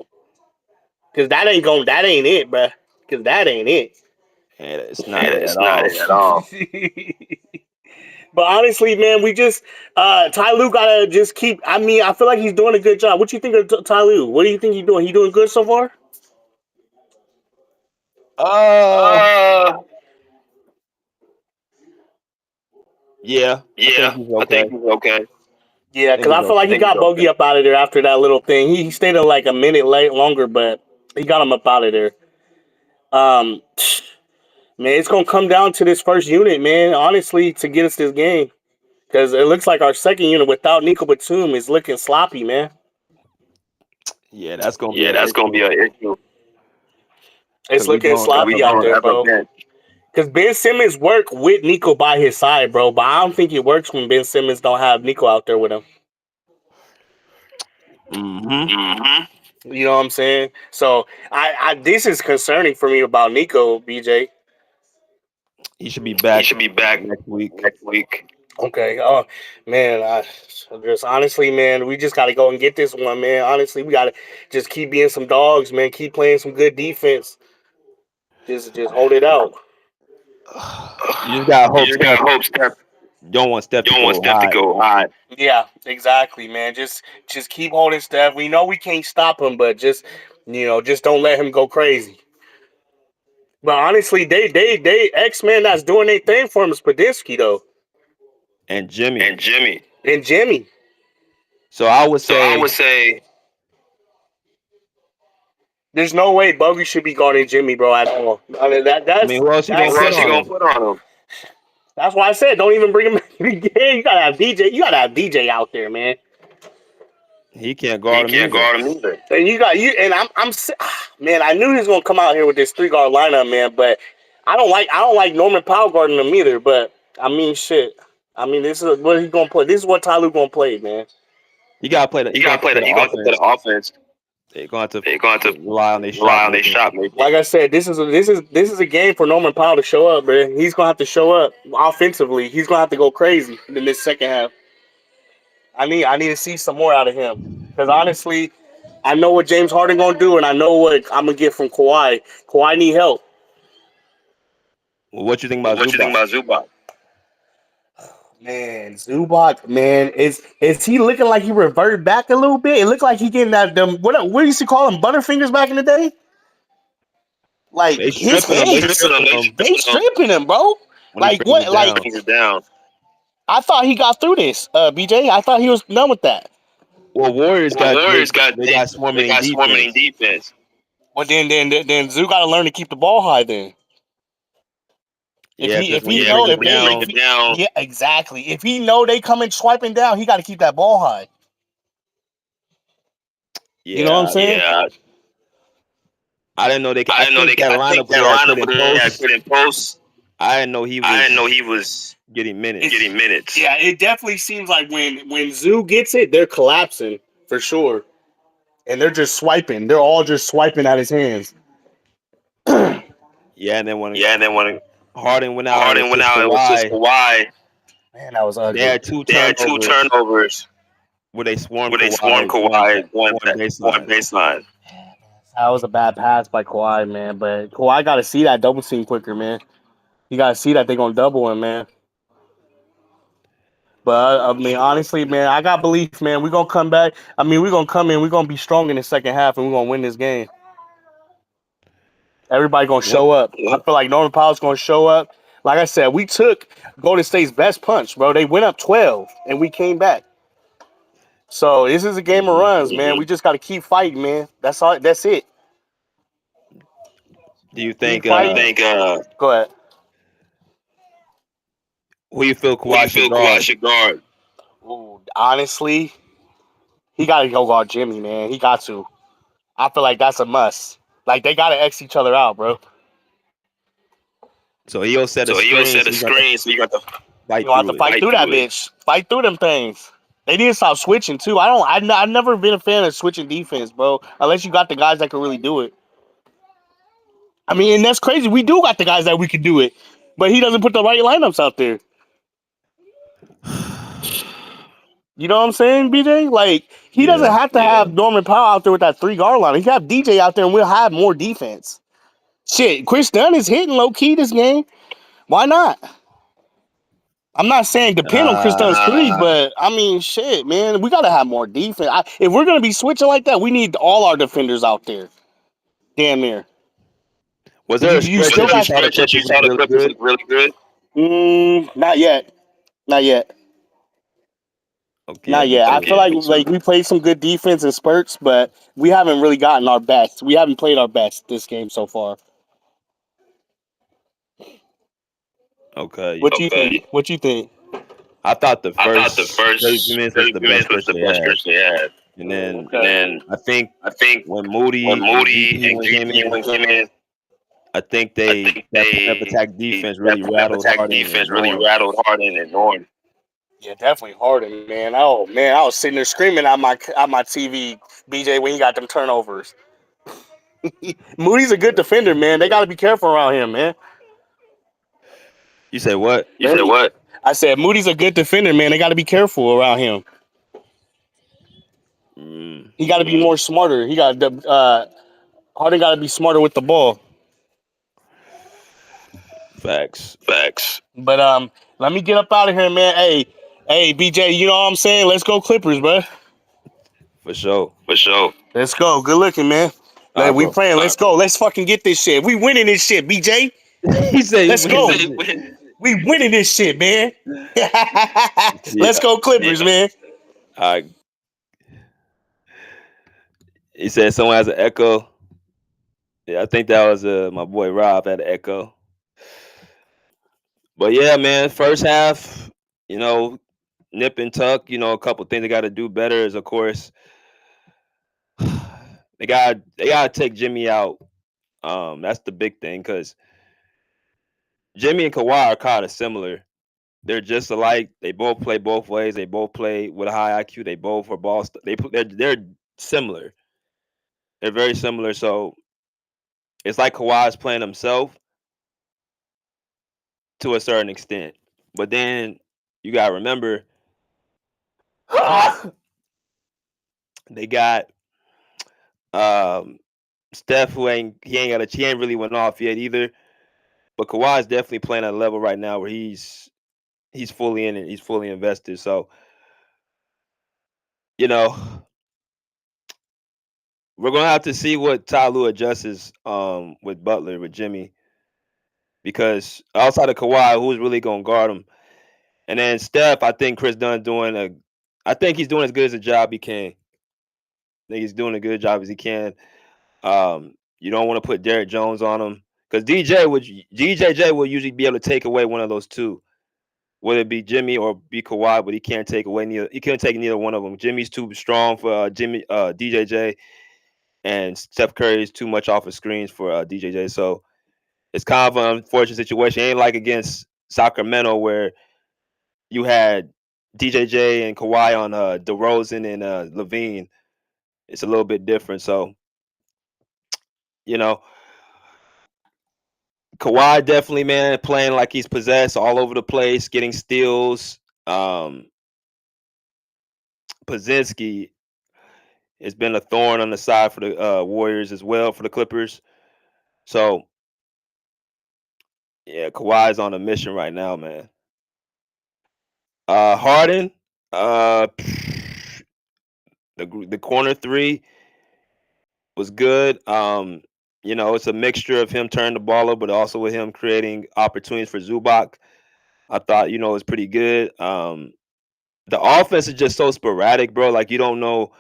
cause that ain't it, bruh. Cause that ain't it. And it's not And it at it's not all. it at all. But honestly, man, we just Ty Lue gotta just keep. I mean, I feel like he's doing a good job. What you think of Ty Lue? What do you think he's doing? He doing good so far? Uh, Uh, yeah, I think yeah, he's I okay. think he's okay. Yeah, I think because he's I feel like he okay. got Bogey up out of there after that little thing. He stayed in like a minute late longer, but he got him up out of there. Um, man, it's gonna come down to this first unit, man. Honestly, to get us this game, because it looks like our second unit without Nico Batum is looking sloppy, man. Yeah, that's gonna be Yeah, an that's gonna be issue an issue. It's because we looking don't ever sloppy out bench. there, bro. Because Ben Simmons work with Nico by his side, bro. But I don't think it works when Ben Simmons don't have Nico out there with him. Mm-hmm. You know what I'm saying? So I this is concerning for me about Nico, BJ. He should be He back should be back next week. next week. Okay. Oh man, I just honestly, man, we just gotta go and get this one, man. Honestly, we gotta just keep being some dogs, man. Keep playing some good defense. Just hold it out. You just got You hope just Steph. got hope Steph. You don't want Steph to Don't want go Steph to high. go high. Yeah, exactly, man. Just keep holding Steph. We know we can't stop him, but just just don't let him go crazy. But honestly, they X Men that's doing their thing for him is Podinski though, And Jimmy. and Jimmy. So I would So I say, would say there's no way Bogey should be guarding Jimmy, bro, at all. I mean I mean, who else you gonna who put else you on gonna him? put on him? That's why I said don't even bring him in the game. You gotta have DJ. You gotta have DJ out there, man. He can't He guard him can't either. guard him either. And you got you and man. I knew he was gonna come out here with this 3 guard lineup, man. But I don't like Norman Powell guarding him either. But I mean, shit. I mean, this is what he's gonna play. This is what Ty Lue gonna play, man. You gotta play that. You You gonna gotta have to play play that. the You gonna have to play offense. the offense. They're gonna have to They're going to rely on their shot rely on their making. shot making. Like I said, this is a game for Norman Powell to show up, man. He's gonna have to show up offensively. He's gonna have to go crazy in this second half. I need to see some more out of him because honestly, I know what James Harden gonna do, and I know what I'm gonna get from Kawhi. Kawhi need help. Well, what you think about What you think Zubac? about Zubac? Man, Zubac, man, is he looking like he reverted back a little bit? It looked like he getting that them what used to call him Butterfingers back in the day. Like They his stripping him. hands, They stripping him they stripping him, bro. when he Like brings what? it Like down. it down. I thought he got through this, BJ. I thought he was done with that. Well, Warriors Well, got Warriors got they got they swarming got swarming defense. defense. Well, then Zoo got to learn to keep the ball high. Then Yeah, because if when he you know bring if it they down, break it down, yeah, exactly. If he know they coming swiping down, he got to keep that ball high. You know what I'm yeah, saying? Yeah. I didn't know they. I I didn't know think they. that I think lineup that where they had lineup put in where they had put post. in post. I didn't know he I didn't know was he was getting minutes. getting minutes. Yeah, it definitely seems like when Zoo gets it, they're collapsing for sure, and they're just swiping. They're all just swiping at his hands. Yeah, and then when Yeah, and then when Harden went out and it Harden was went just out, it was just Kawhi, Kawhi. Man, that was they ugly. had two They had two turnovers turnovers where they swarmed where they swarmed Kawhi going Kawhi going going baseline. baseline. That was a bad pass by Kawhi, man. But Kawhi got to see that double team quicker, man. You got to see that they're going to double him, man. But, I mean, honestly, man, I got belief, man. We're going to come back. I mean, we're going to come in. We're going to be strong in the second half, and we're going to win this game. Everybody going to What show up. I feel like Norman Powell's going to show up. Like I said, we took Golden State's best punch, bro. They went up 12, and we came back. So this is a game of mhm. runs, man. We just got to keep fighting, man. That's all. That's it. Do you Keep think? fighting. Go ahead. Who you feel Who you Kawhi should feel Kawhi guard? should guard? Ooh, honestly, he got to go guard Jimmy, man. He got to. I feel like that's a must. Like they got to X each other out, bro. So he'll set a So he'll screen, set so a you got to screen, so you got to You fight gonna have to through it. fight fight through that through it. bitch. Fight through them things. They need to stop switching too. I don't. I've never been a fan of switching defense, bro. Unless you got the guys that can really do it. I mean, and that's crazy. We do got the guys that we can do it, but he doesn't put the right lineups out there. You know what I'm saying, BJ? Like he doesn't Yeah. have to have Norman Powell out there with that 3 guard line. He can have DJ out there, and we'll have more defense. Shit, Chris Dunn is hitting low key this game. Why not? I'm not saying depend on Chris Dunn's threes, but I mean, shit, man, we gotta have more defense. If we're gonna be switching like that, we need all our defenders out there. Damn near. Was Cause there a you stretch still that you got saw the Stretch that you Clippers look saw the really Clippers good? look really good. not yet, not yet, Okay, yeah, not me yet. I too. feel like we played some good defense in spurts, but we haven't really gotten our best. We haven't played our best this game so far. Okay. What you think? What you think? I thought the I thought the first 30 first minutes was 30 the best minutes was stretch the they best had. stretch they had. And then And then I think I think when when Moody and Moody GP and when came GP in, when came in, I think I they think that point of attack defense that really point of rattled attack Harden and defense really Norm. rattled Harden and Norm. Yeah, definitely Harden, man. Oh man, I was sitting there screaming at my TV, BJ, when he got them turnovers. Moody's a good defender, man. They got to be careful around him, man. You say what? You said what? I said Moody's a good defender, man. They got to be careful around him. Mm, He got to be more smarter. He got Harden got to be smarter with the ball. facts. Facts. But let me get up out of here, man. Hey, BJ, you know what I'm saying? Let's go Clippers, bro. For sure. For sure. Let's go. Good looking, man. All right, We bro. playing. Let's go. Let's fucking get this shit. We winning this shit, BJ. He said he Let's winning go. this shit. We winning this shit, man. Let's Yeah. go Clippers, man. I he said someone has an echo. Yeah, I think that was my boy Rob had an echo. But yeah, man, first half, you know, nip and tuck. You know, a couple things they got to do better is, of course, they got to take Jimmy out. That's the big thing because Jimmy and Kawhi are kind of similar. They're just alike. They both play both ways. They both play with a high IQ. They both are ball. They're similar. They're very similar. So it's like Kawhi's playing himself to a certain extent. But then you gotta remember they got um Steph who ain't really went off yet either. But Kawhi's definitely playing at a level right now where he's fully in it. He's fully invested. So, you know, we're gonna have to see what Ty Lue adjusts with Butler, with Jimmy, because outside of Kawhi, who's really gonna guard him? And then Steph, I think I think he's doing as good as a job he can. I think he's doing a good job as he can. You don't want to put Derrick Jones on him because DJJ will usually be able to take away one of those two, whether it be Jimmy or be Kawhi, but he can't take away neither. He can't take neither one of them. Jimmy's too strong for DJJ, and Steph Curry is too much off of screens for DJJ. So it's kind of an unfortunate situation. It ain't like against Sacramento where you had DJJ and Kawhi on DeRozan and Levine. It's a little bit different. So you know, Kawhi definitely, man, playing like he's possessed all over the place, getting steals. Um, Pozinski has been a thorn on the side for the Warriors as well for the Clippers. So yeah, Kawhi's on a mission right now, man. Harden, uh, the corner three was good. You know, it's a mixture of him turning the ball over, but also with him creating opportunities for Zubac. I thought, you know, it was pretty good. The offense is just so sporadic, bro. Like you don't know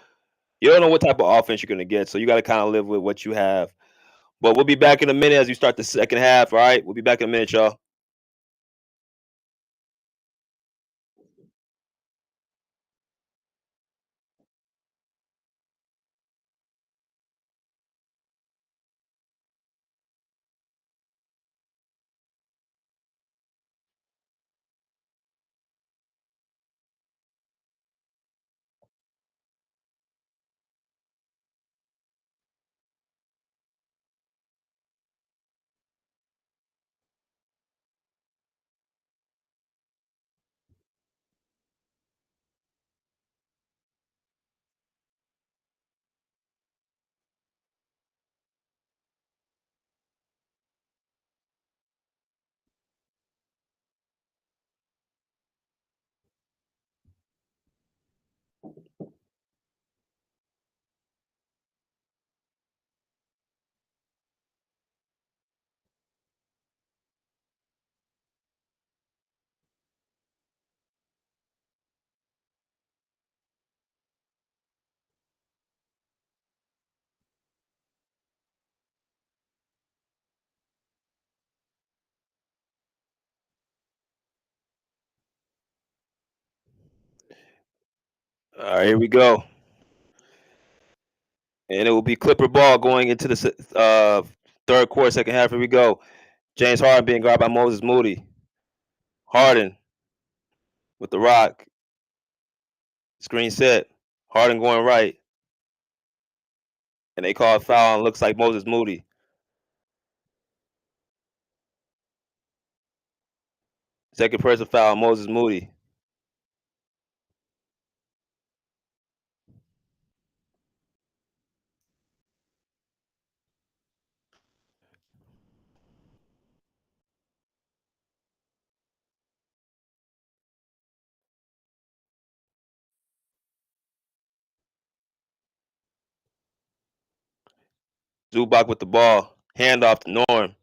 what type of offense you're gonna get. So you gotta kind of live with what you have. But we'll be back in a minute as we start the second half. All right. We'll be back in a minute, y'all. All right, here we go. And it will be Clipper ball going into the third quarter, second half. Here we go. James Harden being guarded by Moses Moody. Harden with the rock. Screen set. Harden going right. And they call a foul and looks like Moses Moody. Second person foul, Moses Moody. Zubac with the ball. Handoff to Norm.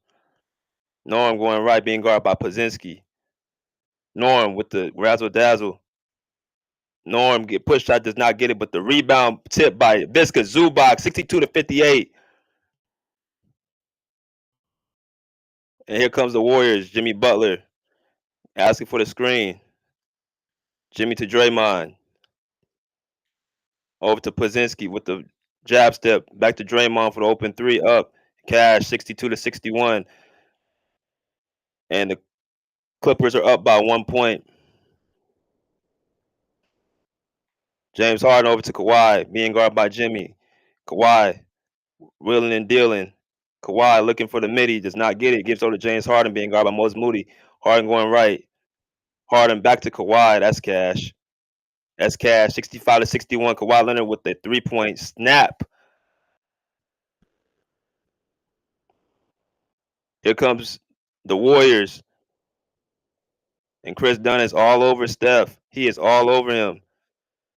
Norm going right, being guarded by Pazinski. Norm with the razzle dazzle. Norm get push shot, does not get it, but the rebound tip by Visca Zubac, 62-58. And here comes the Warriors. Jimmy Butler asking for the screen. Jimmy to Draymond. Over to Pazinski with the jab step. Back to Draymond for the open three. Up. Cash 62-61. And the Clippers are up by 1 point. James Harden over to Kawhi, being guarded by Jimmy. Kawhi wheeling and dealing. Kawhi looking for the midi, does not get it. Gives over to James Harden, being guarded by Moses Moody. Harden going right. Harden back to Kawhi. That's cash. That's cash. 65-61. Kawhi Leonard with the 3-point snap. Here comes the Warriors. And Chris Dunn is all over Steph. He is all over him.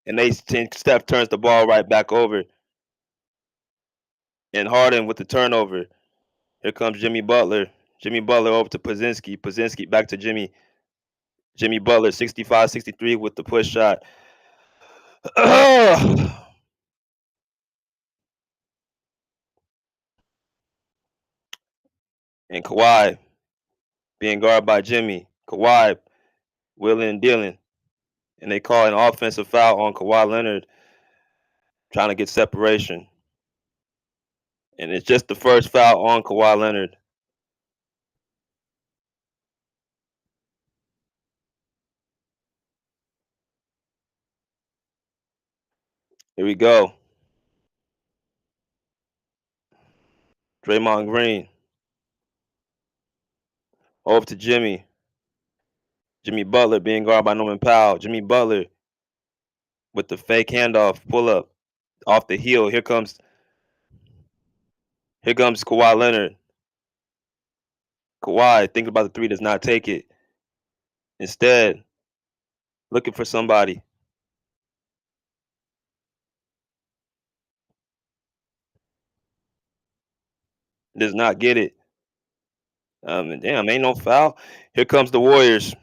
And Steph turns the ball right back over. And Harden with the turnover. Here comes Jimmy Butler. Jimmy Butler over to Pazinski. Pazinski back to Jimmy. Jimmy Butler, 65-63 with the push shot. And Kawhi being guarded by Jimmy. Kawhi wheeling and dealing. And they call an offensive foul on Kawhi Leonard, trying to get separation. And it's just the first foul on Kawhi Leonard. Here we go. Draymond Green. Over to Jimmy. Jimmy Butler being guarded by Norman Powell. Jimmy Butler with the fake handoff, pull up off the heel. Here comes Kawhi Leonard. Kawhi thinking about the three, does not take it. Instead, looking for somebody. Does not get it. Damn, ain't no foul. Here comes the Warriors.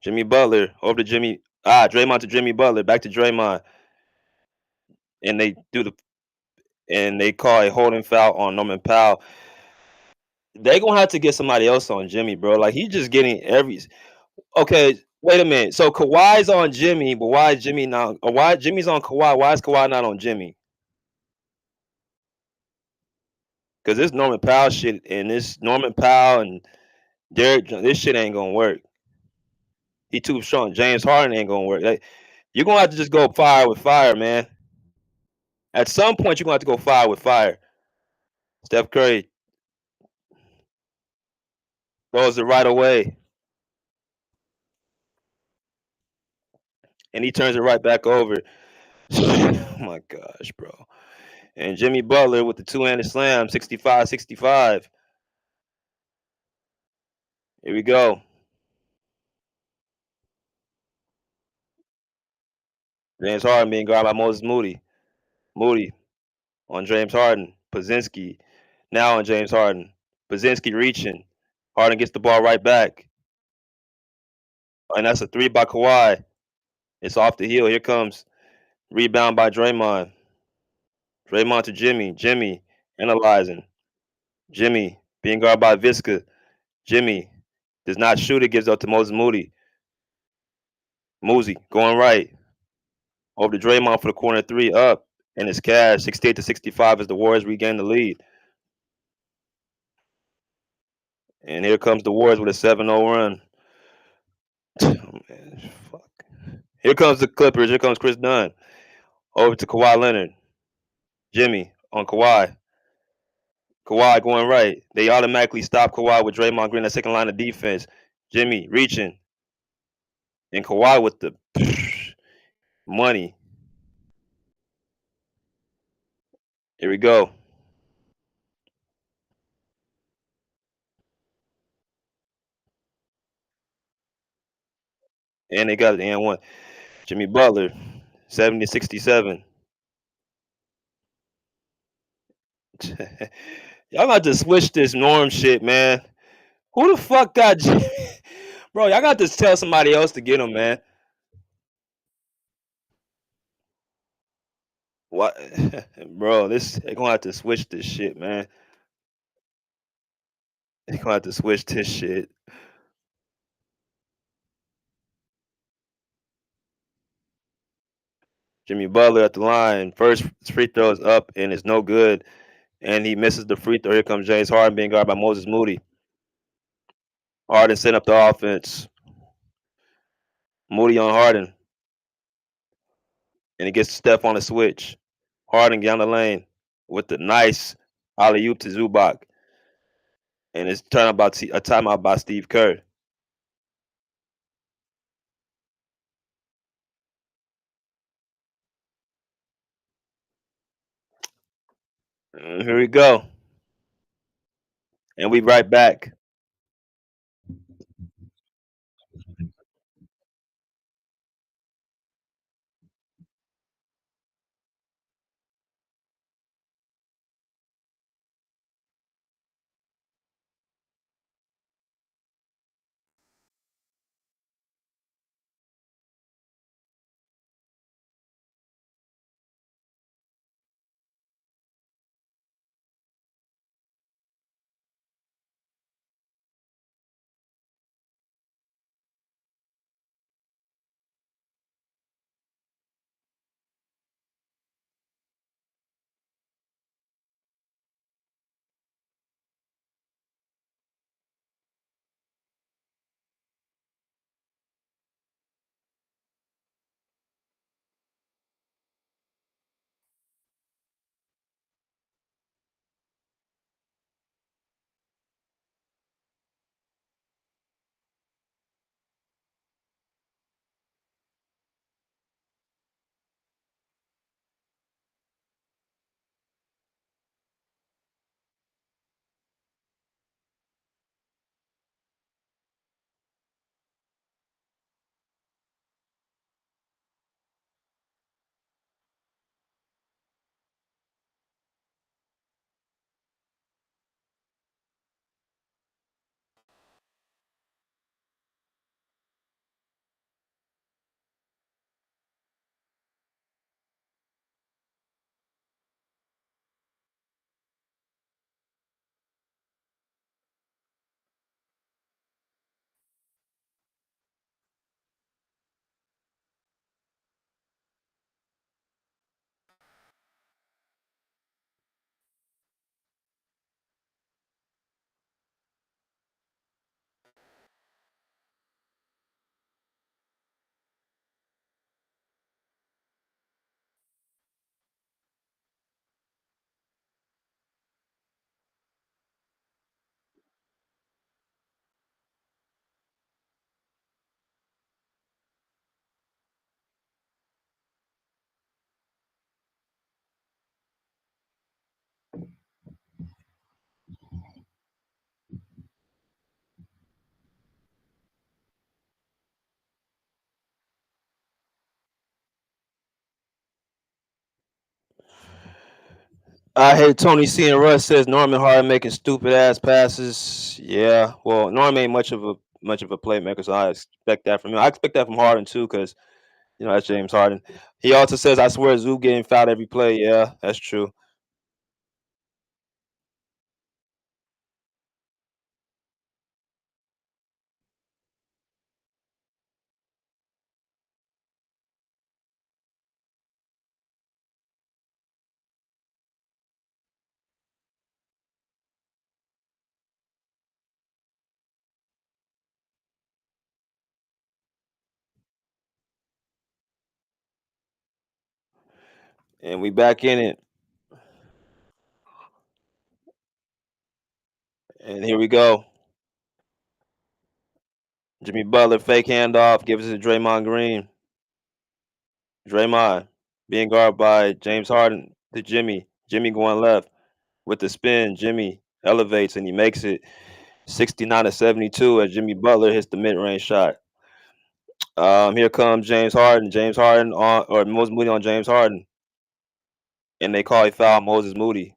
Jimmy Butler over to Jimmy. Draymond to Jimmy Butler. Back to Draymond. And they call a holding foul on Norman Powell. They gonna have to get somebody else on Jimmy, bro. Like he's just getting every. Okay, wait a minute. So Kawhi's on Jimmy, but why is Jimmy not? Or why Jimmy's on Kawhi? Why is Kawhi not on Jimmy? Because this Norman Powell shit and this Norman Powell and Derek, this shit ain't gonna work. He too strong. James Harden ain't gonna work. Like, you're gonna have to just go fire with fire, man. At some point, you're gonna have to go fire with fire. Steph Curry throws it right away, and he turns it right back over. Oh my gosh, bro. And Jimmy Butler with the two-handed slam, 65-65. Here we go. James Harden being guarded by Moses Moody. Moody on James Harden. Pazinski now on James Harden. Pazinski reaching. Harden gets the ball right back. And that's a three by Kawhi. It's off the heel. Here comes rebound by Draymond. Draymond to Jimmy. Jimmy analyzing. Jimmy being guarded by Visca. Jimmy does not shoot it. Gives up to Moses Moody. Moosey going right. Over to Draymond for the corner three up, and it's cash. 68-65 as the Warriors regain the lead. And here comes the Warriors with a 7-0 run. Oh, man, fuck. Here comes the Clippers. Here comes Chris Dunn. Over to Kawhi Leonard. Jimmy on Kawhi. Kawhi going right. They automatically stop Kawhi with Draymond Green, that second line of defense. Jimmy reaching. And Kawhi with the money. Here we go. And they got it and one. Jimmy Butler, 70-67. Y'all got to switch this norm shit, man. Who the fuck got Jimmy? Bro, y'all got to tell somebody else to get him, man. What? Bro, they gonna have to switch this shit, man. They gonna have to switch this shit. Jimmy Butler at the line. First free throw is up and it's no good. And he misses the free throw. Here comes James Harden being guarded by Moses Moody. Harden setting up the offense. Moody on Harden. And he gets Steph on the switch. Harden down the lane with the nice alley oop to Zubac. And it's turned about a timeout by Steve Kerr. And here we go. And we right back. I hate Tony C and Russ says Norman Harden making stupid ass passes. Yeah, well, Norman ain't much of a playmaker, so I expect that from him. I expect that from Harden too, because that's James Harden. He also says, "I swear, Zoo getting fouled every play." Yeah, that's true. And we back in it. And here we go. Jimmy Butler fake handoff, gives it to Draymond Green. Draymond being guarded by James Harden to Jimmy. Jimmy going left with the spin. Jimmy elevates and he makes it 69-72 as Jimmy Butler hits the mid-range shot. Here comes James Harden. James Harden on or Moses Moody on James Harden, and they call a foul Moses Moody.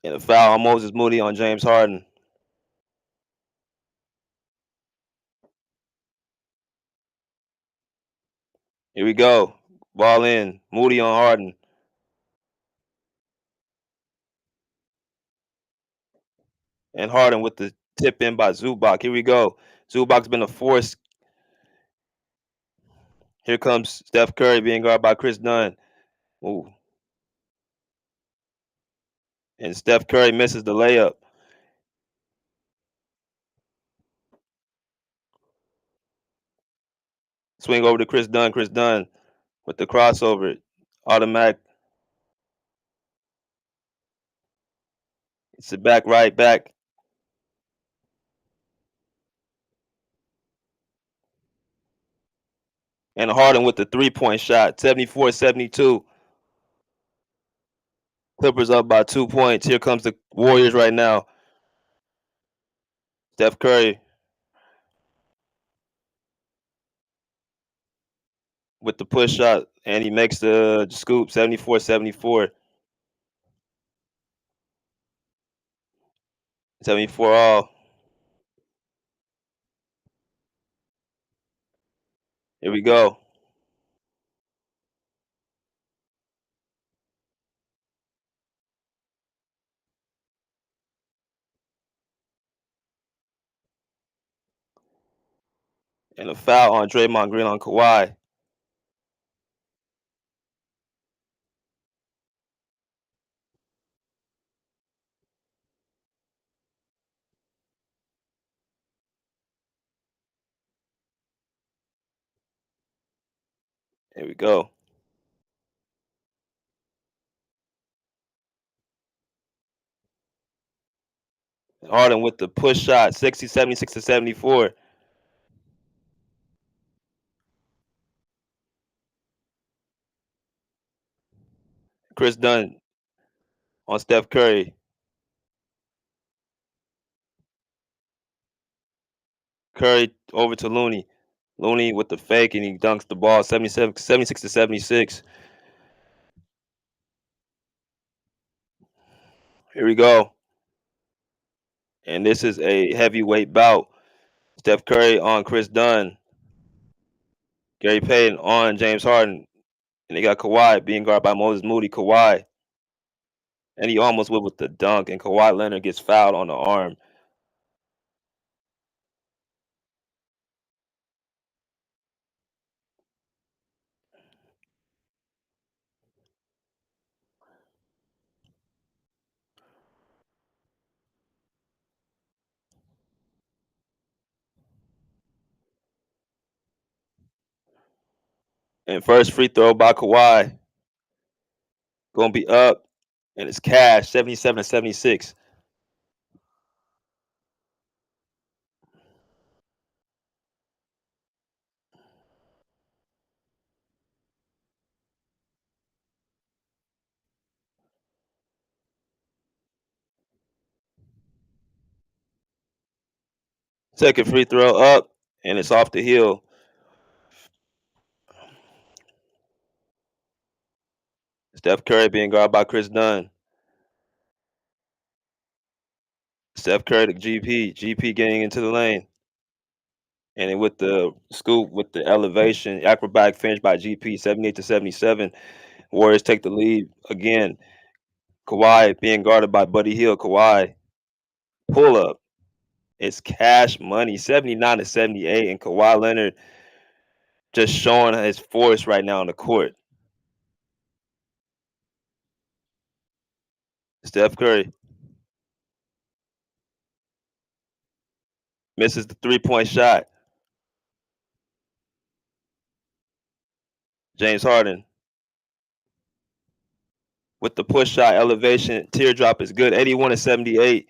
And a foul on Moses Moody on James Harden. Here we go. Ball in. Moody on Harden. And Harden with the tip in by Zubac. Here we go. Zubac's been a force. Here comes Steph Curry being guarded by Chris Dunn. Ooh. And Steph Curry misses the layup. Swing over to Chris Dunn. Chris Dunn with the crossover. Automatic. It's a back right back. And Harden with the 3-point shot. 74-72. Clippers up by 2 points. Here comes the Warriors right now. Steph Curry with the push shot, and he makes the scoop 74-74. 74 all. Here we go. And a foul on Draymond Green on Kawhi. Here we go. Harden with the push shot, 76-74. Chris Dunn on Steph Curry. Curry over to Looney. Looney with the fake, and he dunks the ball 76-76. Here we go. And this is a heavyweight bout. Steph Curry on Chris Dunn. Gary Payton on James Harden. And they got Kawhi being guarded by Moses Moody. Kawhi. And he almost went with the dunk. And Kawhi Leonard gets fouled on the arm. And first free throw by Kawhi. Gonna be up. And it's cash 77-76. Second free throw up. And it's off the heel. Steph Curry being guarded by Chris Dunn. Steph Curry to GP. GP getting into the lane. And then with the scoop, with the elevation, acrobatic finish by GP, 78-77. Warriors take the lead again. Kawhi being guarded by Buddy Hield. Kawhi pull up. It's cash money, 79-78. And Kawhi Leonard just showing his force right now on the court. Steph Curry. Misses the 3-point shot. James Harden with the push shot elevation. Teardrop is good. 81-78.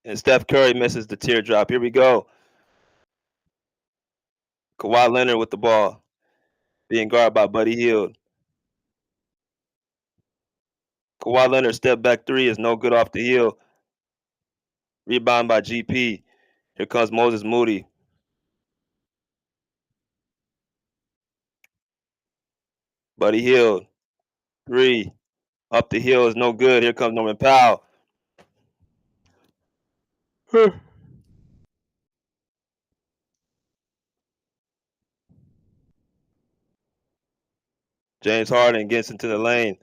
And Steph Curry misses the teardrop. Here we go. Kawhi Leonard with the ball. Being guarded by Buddy Hield. Kawhi Leonard step back three is no good off the heel. Rebound by GP. Here comes Moses Moody. Buddy Hield. Three. Up the hill is no good. Here comes Norman Powell. James Harden gets into the lane.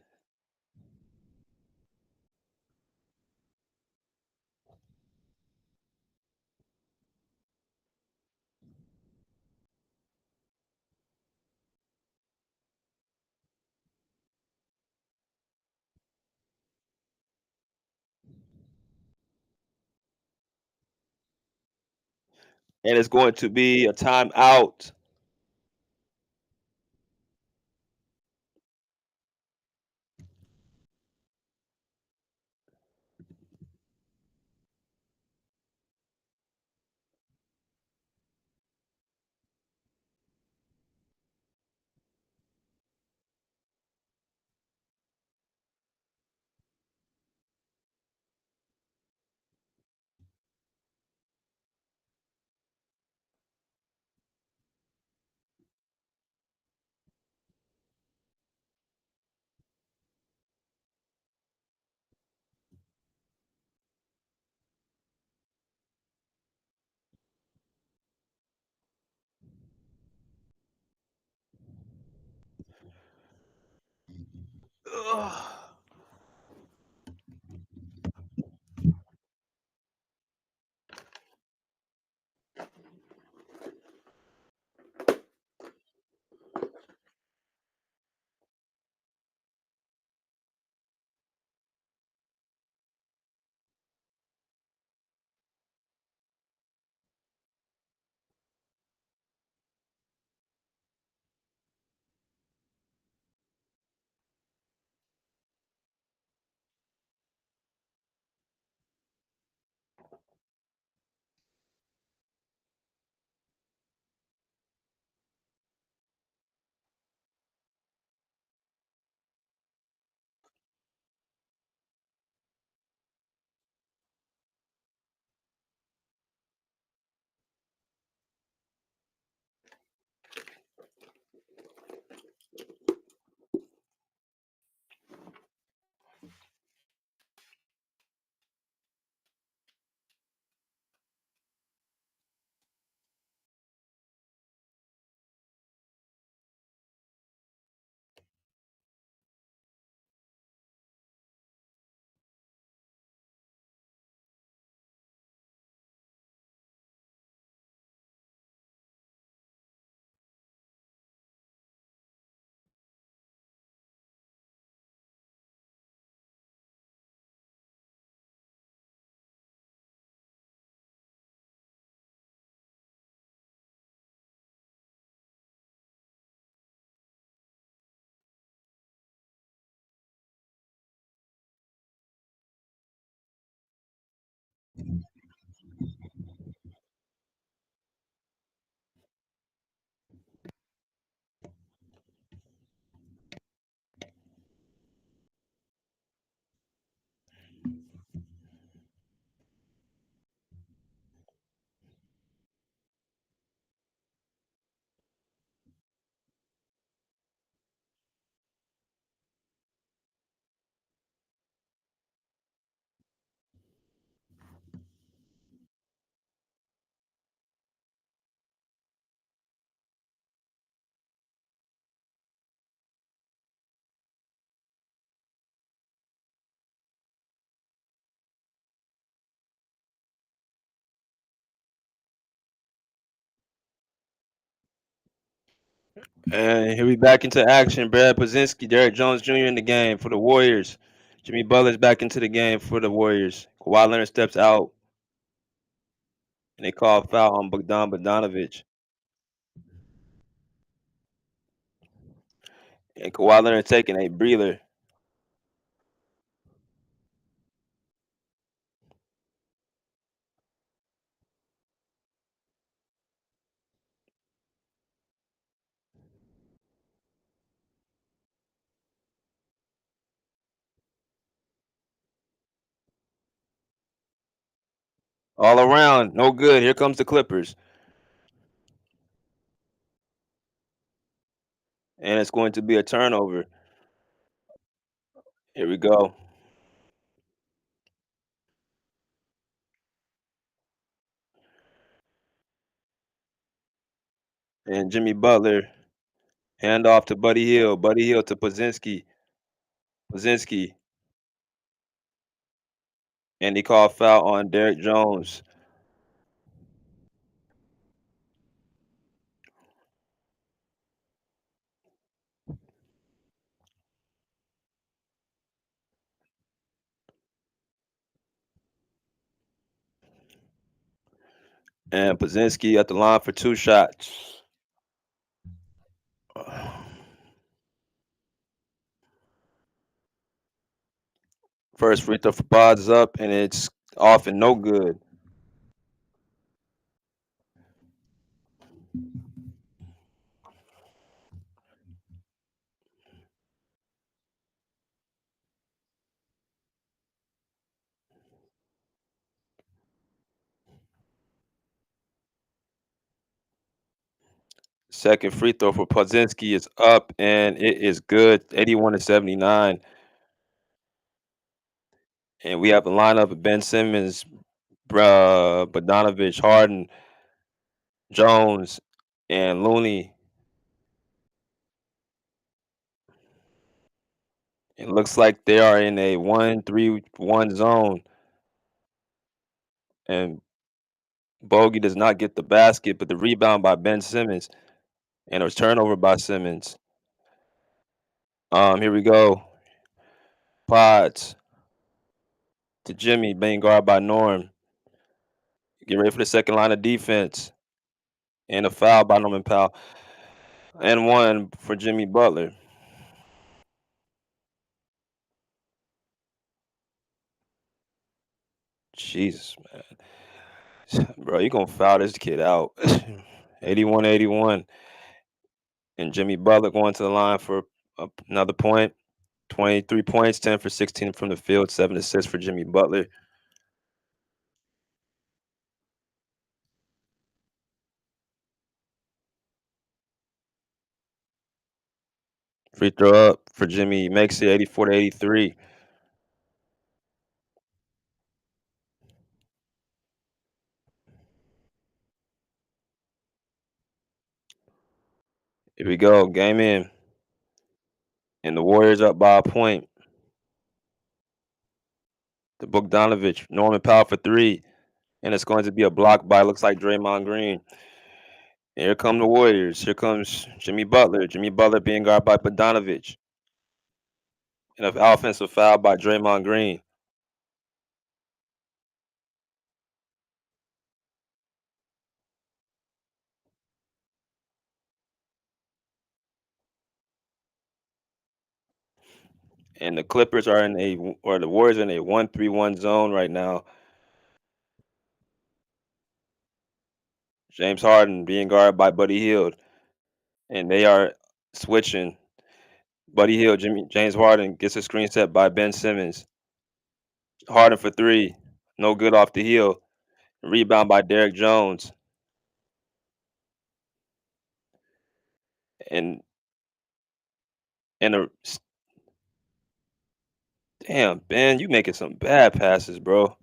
And it's going to be a timeout. And here we back into action. Brad Pazinski, Derek Jones Jr. in the game for the Warriors. Jimmy Butler's back into the game for the Warriors. Kawhi Leonard steps out, and they call a foul on Bogdan Bogdanovic. And Kawhi Leonard taking a breather. All around, no good. Here comes the Clippers. And it's going to be a turnover. Here we go. And Jimmy Butler, hand off to Buddy Hield. Buddy Hield to Pazinski. Pazinski. And he called foul on Derek Jones. And Pazinski at the line for 2 shots. First free throw for Pods up, and it's off and no good. Second free throw for Pazinski is up, and it is good, 81-79. And we have a lineup of Ben Simmons, Bogdanovich, Harden, Jones, and Looney. It looks like they are in a 1-3-1 zone, and Bogey does not get the basket, but the rebound by Ben Simmons and a turnover by Simmons. Here we go. Pods to Jimmy, being guarded by Norm. Get ready for the second line of defense. And a foul by Norman Powell. And one for Jimmy Butler. Jesus, man. Bro, you going to foul this kid out. 81-81. And Jimmy Butler going to the line for another point. 23 points, 10 for 16 from the field, 7 assists for Jimmy Butler. Free throw up for Jimmy. Makes it 84-83. Here we go. Game in. And the Warriors up by a point. To Bogdanovich. Norman Powell for 3. And it's going to be a block by, looks like, Draymond Green. And here come the Warriors. Here comes Jimmy Butler. Jimmy Butler being guarded by Bogdanovich. And an offensive foul by Draymond Green. And the Clippers are in a, or the Warriors are in a 1-3-1 zone right now. James Harden being guarded by Buddy Hield. And they are switching. Buddy Hield, James Harden gets a screen set by Ben Simmons. Harden for 3. No good off the heel. Rebound by Derek Jones. And a damn, Ben, you making some bad passes, bro.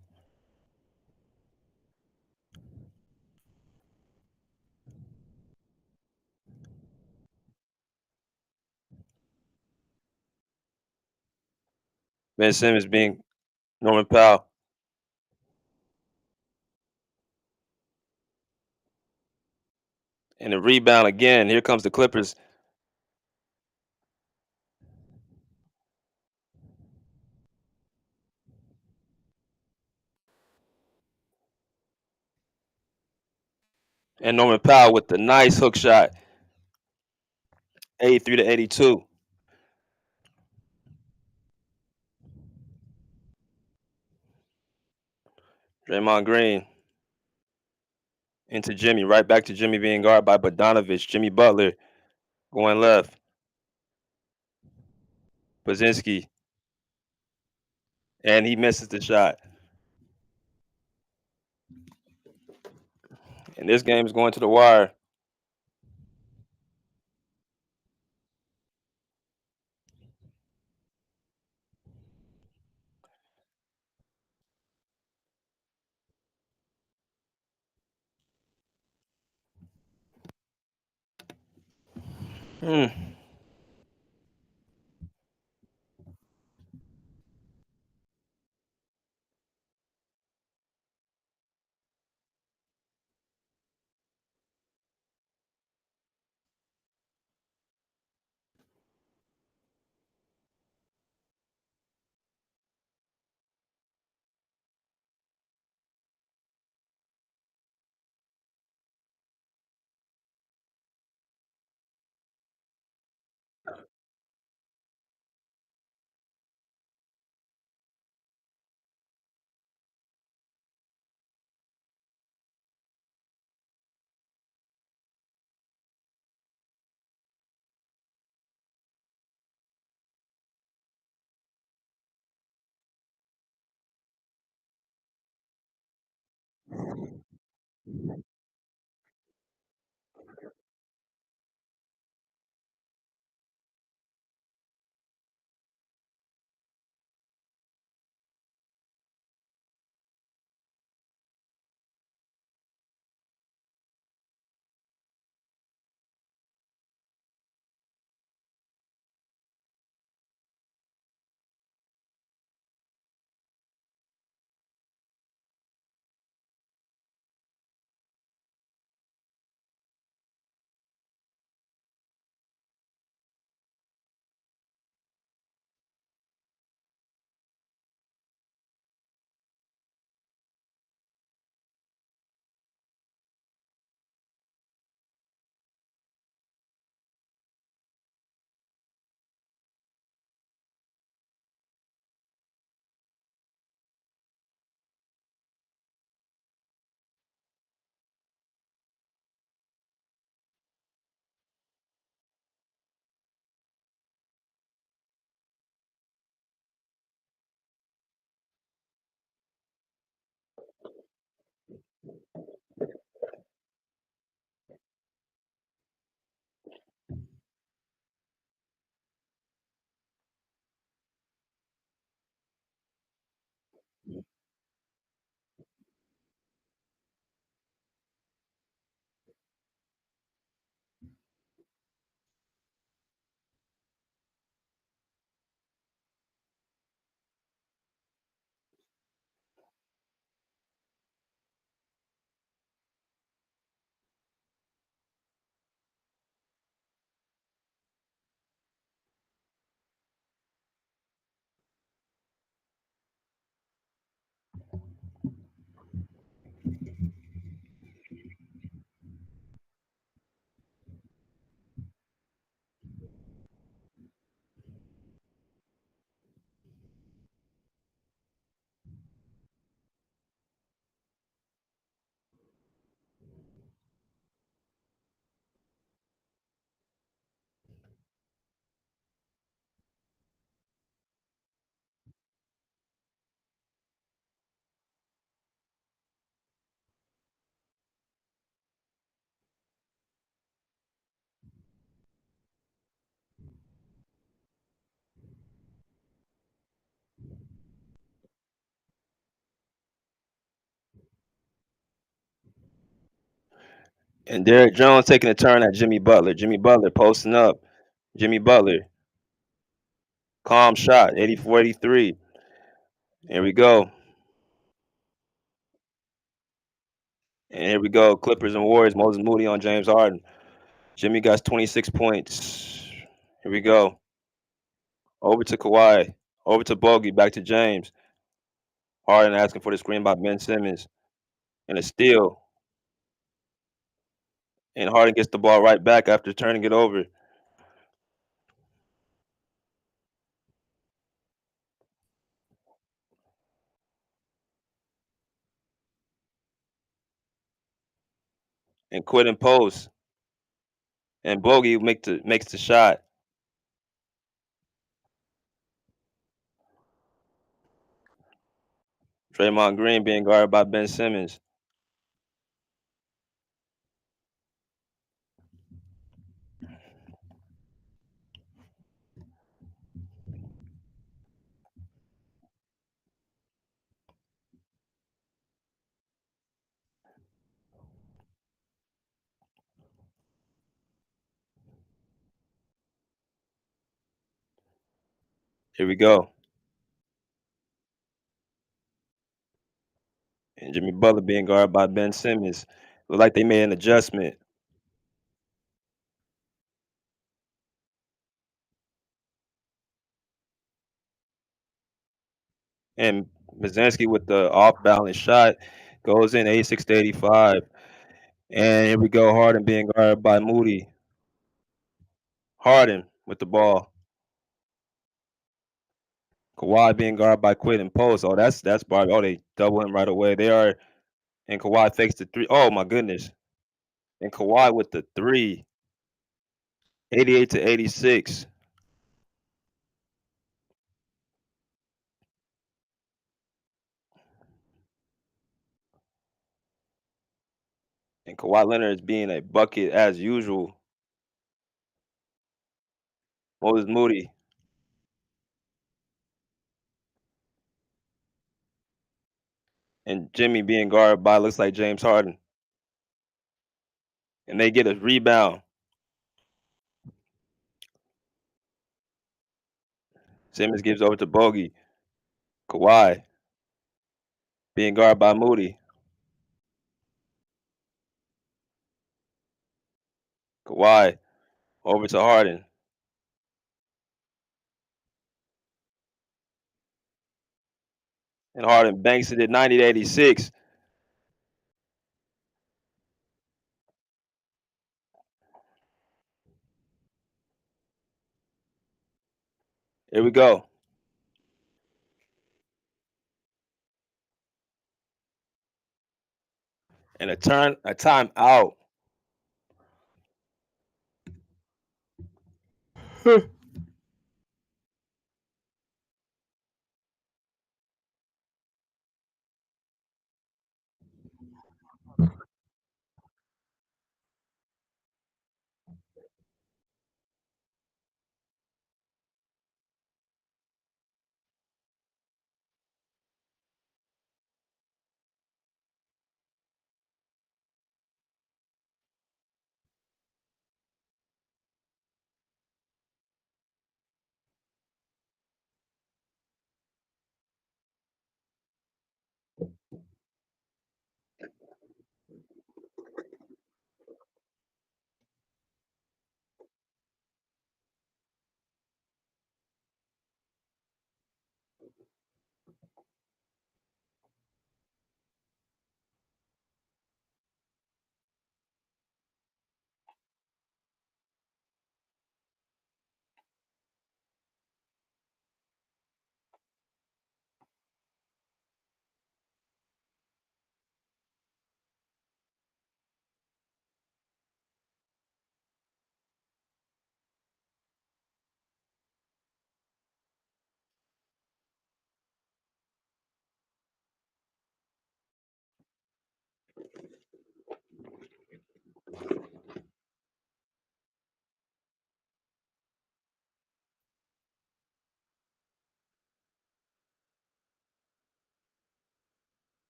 Ben Simmons being Norman Powell. And the rebound again. Here comes the Clippers. And Norman Powell with the nice hook shot, 83 to 82. Draymond Green into Jimmy, right back to Jimmy being guarded by Bogdanovich. Jimmy Butler going left. Brzezinski, and he misses the shot. And this game is going to the wire. Hmm. And Derrick Jones taking a turn at Jimmy Butler. Jimmy Butler posting up. Jimmy Butler, calm shot, 84-83. Here we go. And here we go. Clippers and Warriors. Moses Moody on James Harden. Jimmy got 26 points. Here we go. Over to Kawhi. Over to Bogey. Back to James. Harden asking for the screen by Ben Simmons. And a steal. And Harden gets the ball right back after turning it over. And quit in post. And Bogey makes the shot. Draymond Green being guarded by Ben Simmons. Here we go. And Jimmy Butler being guarded by Ben Simmons. Look like they made an adjustment. And Mazinski with the off balance shot goes in 86 to 85. And here we go. Harden being guarded by Moody. Harden with the ball. Kawhi being guarded by Quinn and Post. Oh, that's Barbie. Oh, they double him right away. They are, and Kawhi fakes the three. Oh my goodness. And Kawhi with the three. 88 to 86. And Kawhi Leonard is being a bucket as usual. Moses Moody and Jimmy being guarded by looks like James Harden. And they get a rebound. Simmons gives over to Bogey. Kawhi being guarded by Moody. Kawhi over to Harden. And Harden banks it at 90 to 86. Here we go. And a timeout.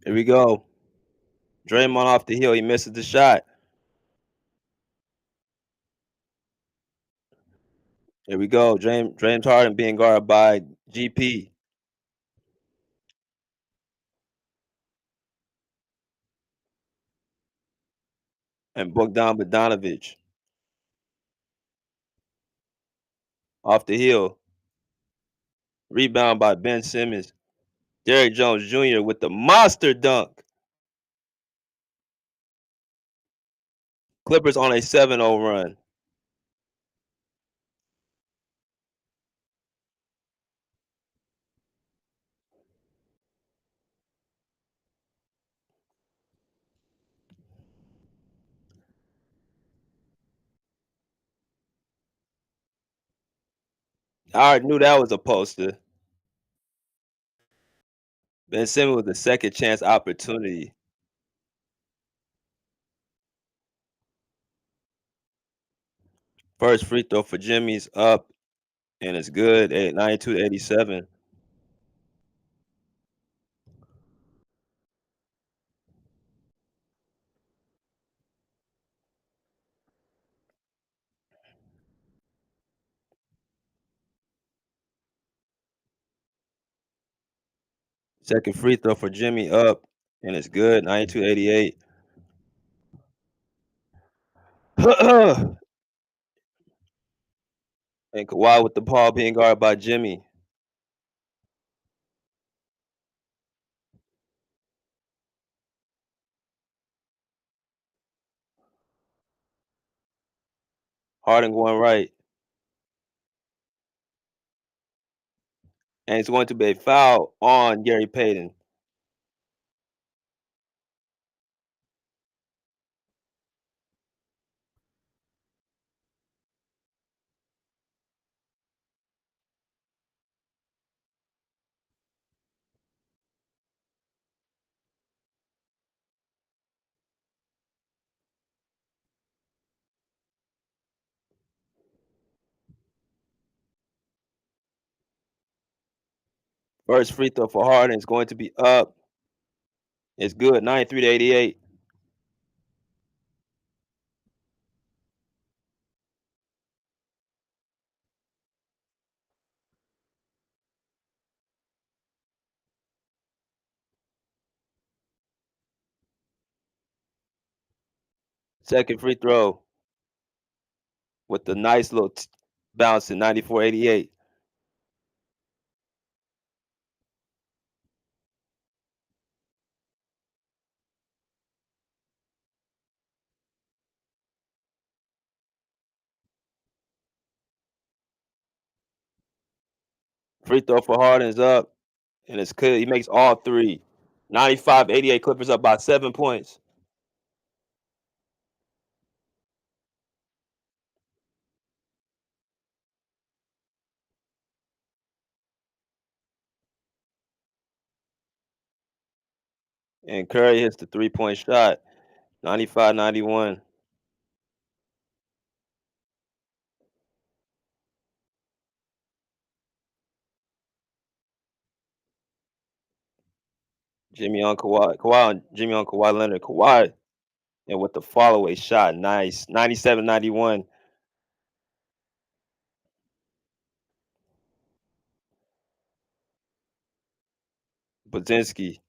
Here we go. Draymond off the heel. He misses the shot. Here we go. James Harden being guarded by GP and Bogdan Bogdanovic off the heel. Rebound by Ben Simmons. Derrick Jones Jr. with the monster dunk. Clippers on a 7-0 run. I already knew that was a poster. Ben Simmons with the second chance opportunity. First free throw for Jimmy's up, and it's good at 92-87. Second free throw for Jimmy up, and it's good 92-88. And Kawhi with the ball being guarded by Jimmy. Harden going right. And it's going to be a foul on Gary Payton. First free throw for Harden is going to be up. It's good 93-88. Second free throw with the nice little bounce in 94-88. Free throw for Harden is up, and it's good. He makes all three. 95-88. Clippers up by 7 points. And Curry hits the 3-point shot. 95-91. Jimmy on Kawhi. Jimmy on Kawhi Leonard. Kawhi and with the follow away shot. Nice. 97-91. Budzinski.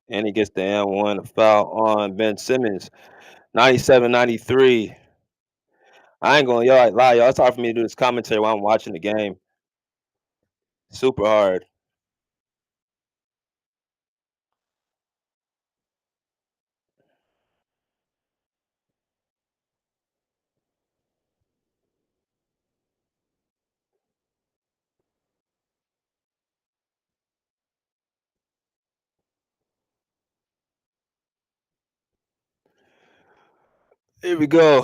And he gets the N1 foul on Ben Simmons. 97-93. I ain't gonna lie, y'all. It's hard for me to do this commentary while I'm watching the game. Super hard. Here we go.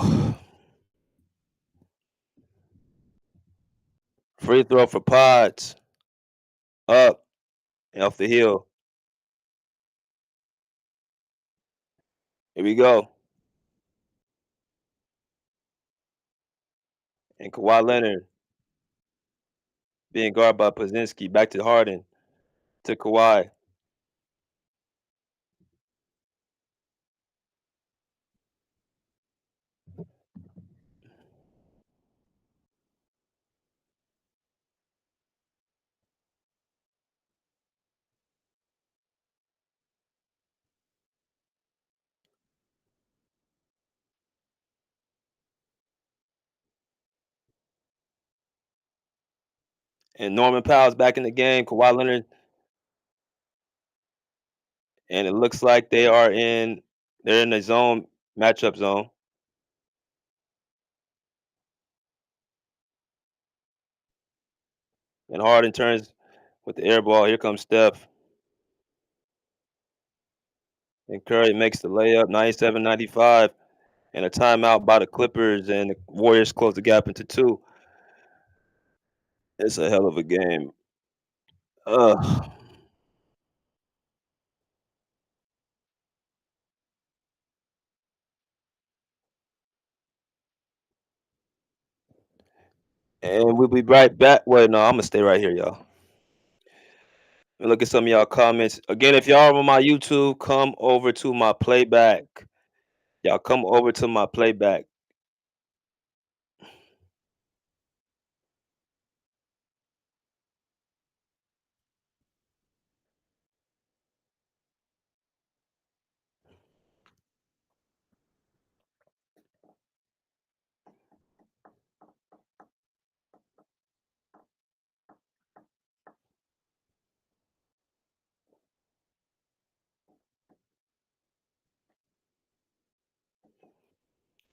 Free throw for Pods. Up and off the heel. Here we go. And Kawhi Leonard being guarded by Pazinski. Back to Harden. To Kawhi. And Norman Powell's back in the game. Kawhi Leonard, and it looks like they're in the zone matchup zone. And Harden turns with the air ball. Here comes Steph. And Curry makes the layup, 97-95. And a timeout by the Clippers, and the Warriors close the gap into two. It's a hell of a game. Ugh. And we'll be right back. Wait, no, I'm gonna stay right here, y'all. And look at some of y'all comments. Again, if y'all are on my YouTube, come over to my playback. Y'all come over to my playback.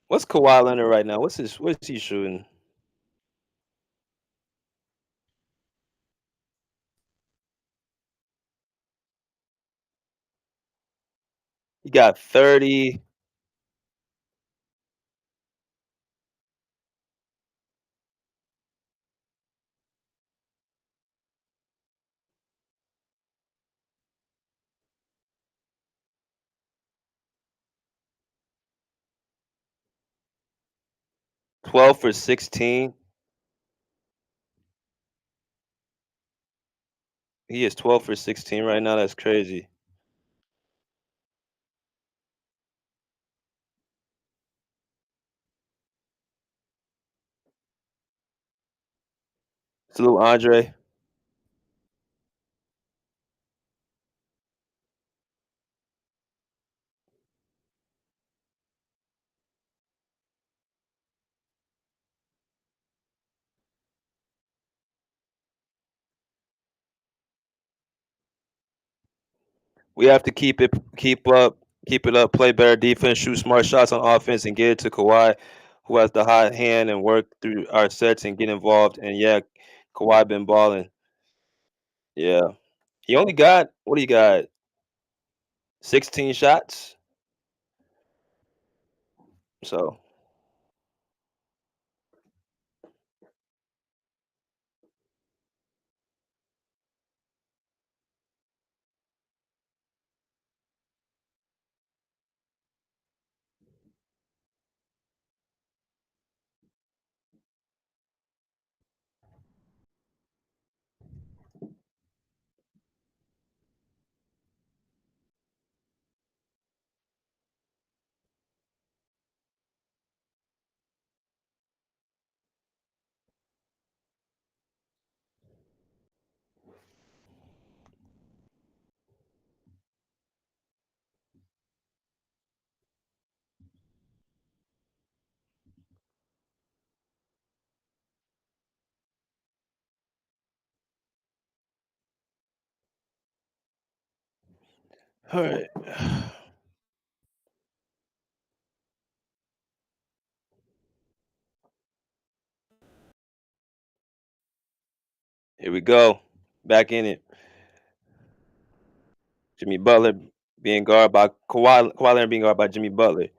What's Kawhi Leonard right now? What's he shooting? He got 30, 12 for 16. He is 12 for 16 right now. That's crazy. Salute Andre. We have to keep it up, play better defense, shoot smart shots on offense, and get it to Kawhi, who has the hot hand, and work through our sets and get involved. And yeah, Kawhi been balling. Yeah, he only got what do you got? 16 shots. So all right, here we go. Back in it. Jimmy Butler being guarded by Kawhi Leonard being guarded by Jimmy Butler,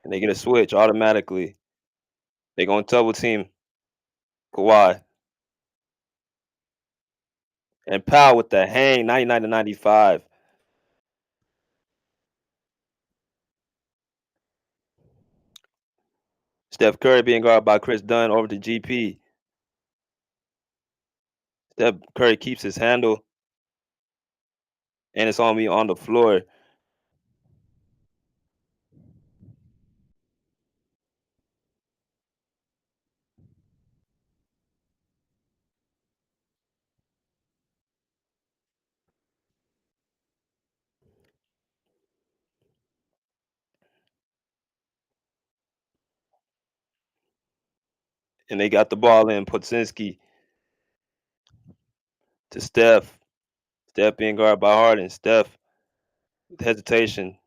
and they get a switch automatically. They gonna double team Kawhi and Powell with the hang, 99-95. Steph Curry being guarded by Chris Dunn over to GP. Steph Curry keeps his handle, and it's on me on the floor. And they got the ball in. Potsinski to Steph. Steph being guarded by Harden. Steph with hesitation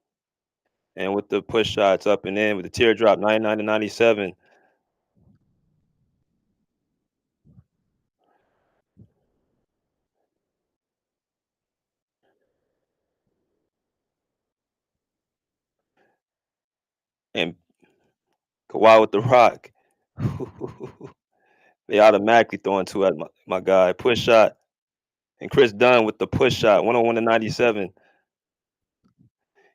and with the push shots up and in with the teardrop 99 to 97. And Kawhi with the rock. They automatically throwing two at my guy. Push shot. And Chris Dunn with the push shot, 101 to 97.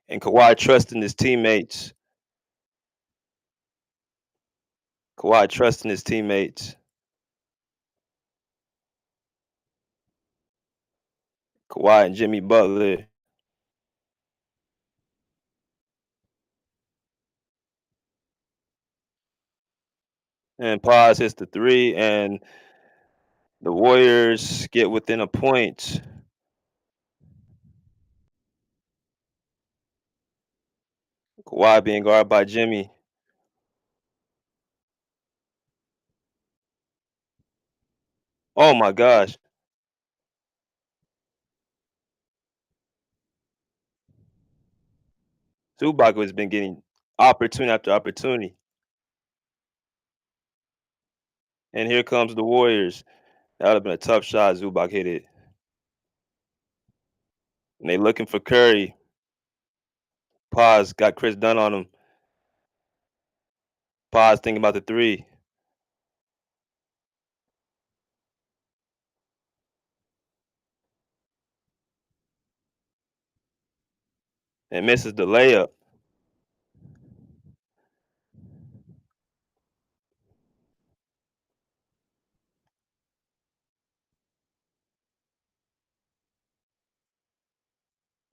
And Kawhi trusting his teammates. Kawhi trusting his teammates. Kawhi and Jimmy Butler. And Paz hits the three, and the Warriors get within a point. Kawhi being guarded by Jimmy. Oh my gosh. Zubac has been getting opportunity after opportunity. And here comes the Warriors. That would have been a tough shot. Zubac hit it. And they looking for Curry. Paz got Chris Dunn on him. Paz thinking about the three. And misses the layup.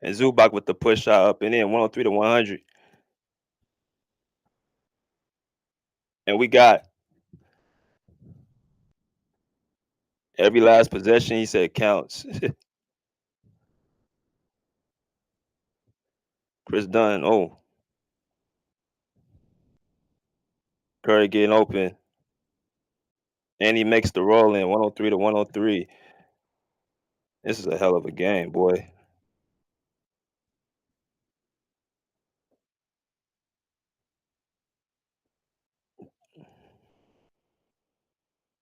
And Zubac with the push shot up and in, 103 to 100. And we got every last possession he said counts. Chris Dunn, oh, Curry getting open. And he makes the roll in, 103 to 103. This is a hell of a game, boy.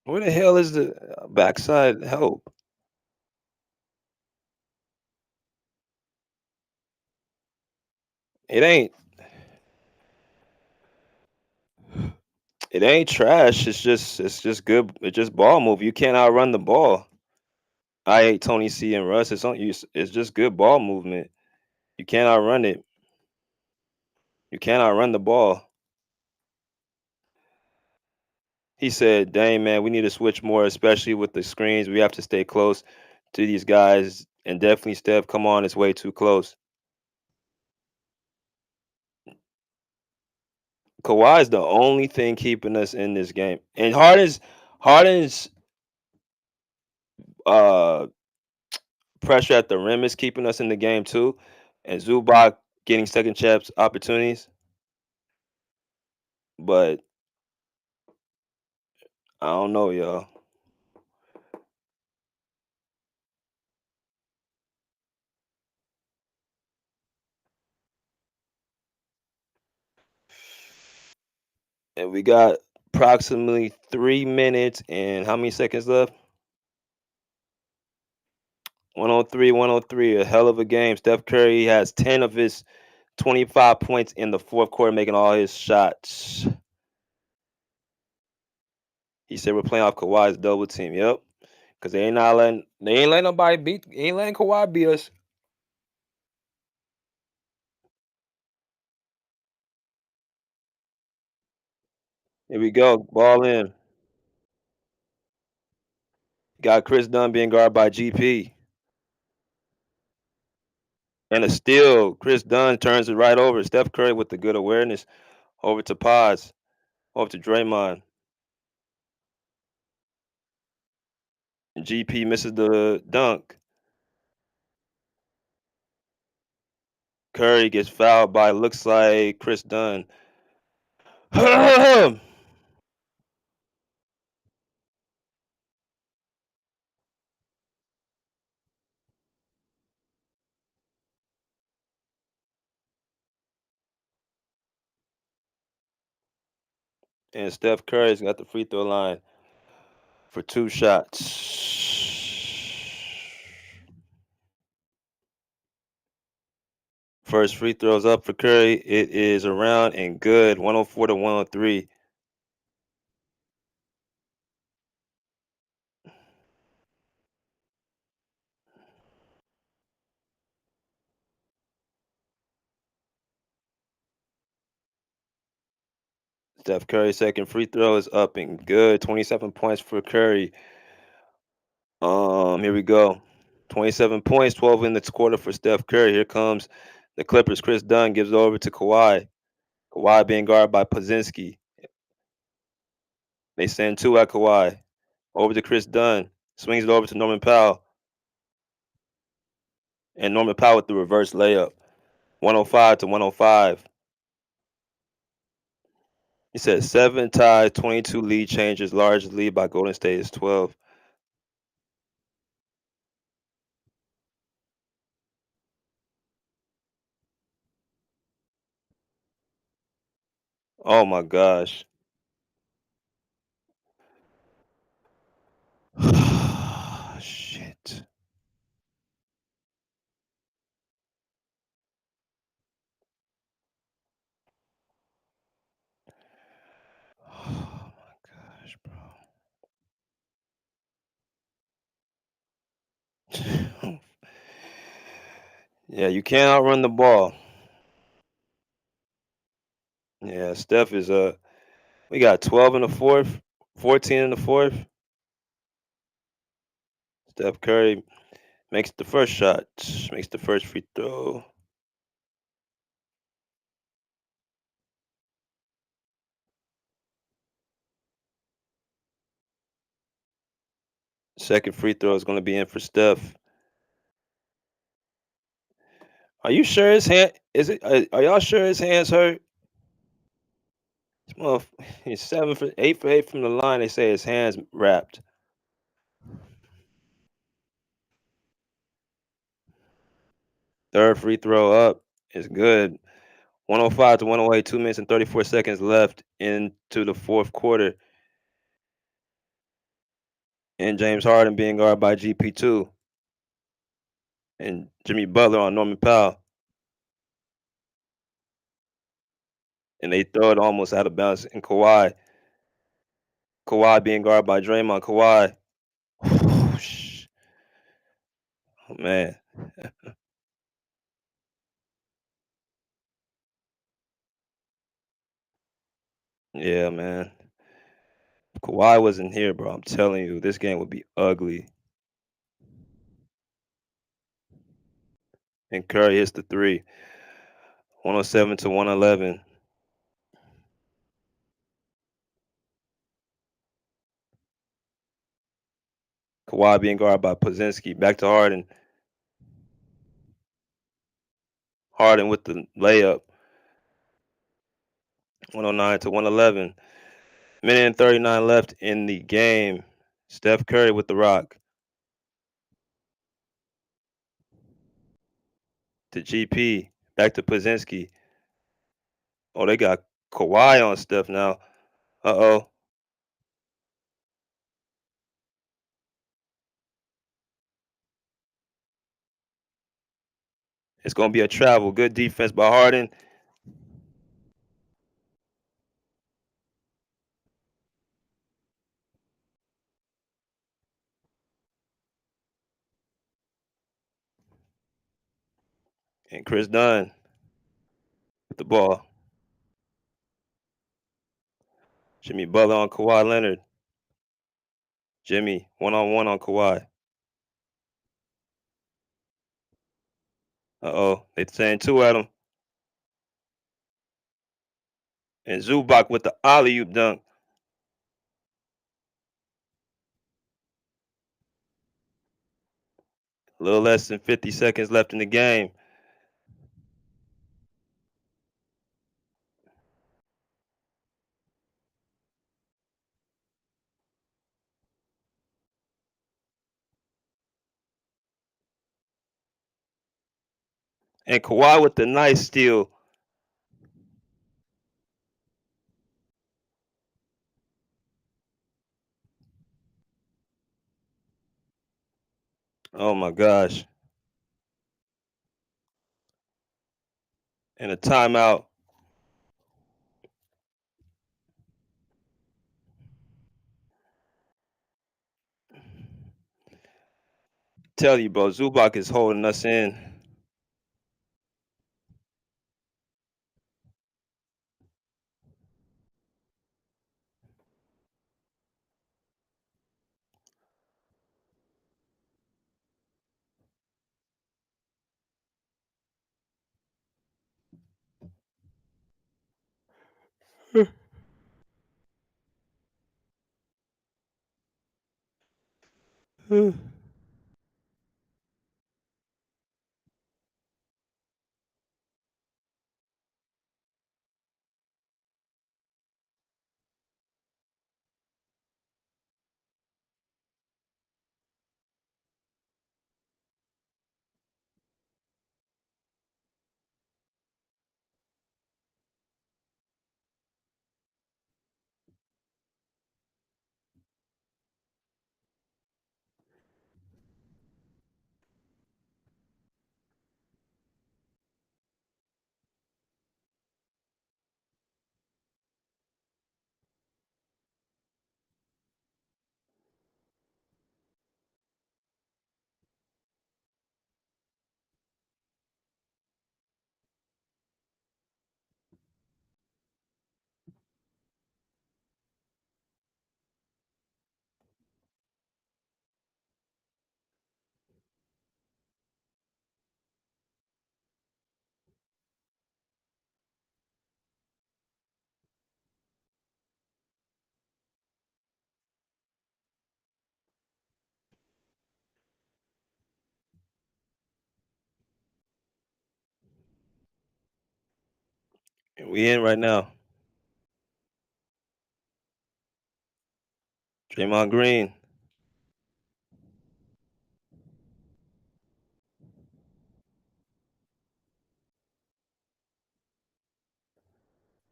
Where the hell is the backside help? It ain't it ain't trash. It's just good. It's just ball move. You can't outrun the ball. I hate Tony C and Russ. It's just good ball movement. You can't outrun it. You can't outrun the ball. He said, "Dang man, we need to switch more, especially with the screens. We have to stay close to these guys, and definitely Steph. Come on, it's way too close." Kawhi is the only thing keeping us in this game, and Harden's uh pressure at the rim is keeping us in the game too, and Zubac getting second chance opportunities. But I don't know, y'all. And we got approximately 3 minutes and how many seconds left? 103, 103. A hell of a game. Steph Curry has 10 of his 25 points in the fourth quarter, making all his shots. He said we're playing off Kawhi's double team. Yep. Because they ain't letting nobody ain't letting Kawhi beat us. Here we go. Ball in. Got Chris Dunn being guarded by GP. And a steal. Chris Dunn turns it right over. Steph Curry with the good awareness. Over to Paz. Over to Draymond. And GP misses the dunk. Curry gets fouled by looks like Chris Dunn. And Steph Curry's got the free throw line for 2 shots. First free throws up for Curry. It is around and good. 104 to 103. Steph Curry's second free throw is up and good. 27 points for Curry. Here we go. 27 points, 12 in this quarter for Steph Curry. Here comes the Clippers. Chris Dunn gives it over to Kawhi. Kawhi being guarded by Pazinski. They send two at Kawhi. Over to Chris Dunn. Swings it over to Norman Powell. And Norman Powell with the reverse layup. 105 to 105. He said 7 ties, 22 lead changes. Largest lead by Golden State is 12. Oh my gosh. Shit. Oh my gosh, bro. Yeah, you can't outrun the ball. Yeah, Steph is we got 12 in the fourth, 14 in the fourth. Steph Curry makes the first shot, makes the first free throw. Second free throw is going to be in for Steph. Are you sure his hand is it? Are y'all sure his hands hurt? Well, he's 8 for 8 from the line. They say his hands wrapped. Third free throw up is good. 105 to 108. 2 minutes and 34 seconds left into the fourth quarter. And James Harden being guarded by GP2 and Jimmy Butler on Norman Powell. And they throw it almost out of bounds. And Kawhi being guarded by Draymond. Kawhi. Oh, man. Yeah, man. If Kawhi wasn't here, bro, I'm telling you, this game would be ugly. And Curry hits the three. 107 to 111. Kawhi being guarded by Pazinski. Back to Harden. Harden with the layup. 109 to 111. Minute and 39 left in the game. Steph Curry with the rock. To GP. Back to Pazinski. Oh, they got Kawhi on Steph now. Uh-oh. It's going to be a travel. Good defense by Harden. And Chris Dunn with the ball. Jimmy Butler on Kawhi Leonard. Jimmy, one-on-one on Kawhi. Uh-oh. They saying two at him. And Zubac with the alley-oop dunk. A little less than 50 seconds left in the game. And Kawhi with the nice steal. Oh my gosh. And a timeout. Tell you, bro, Zubac is holding us in. We in right now. Draymond Green.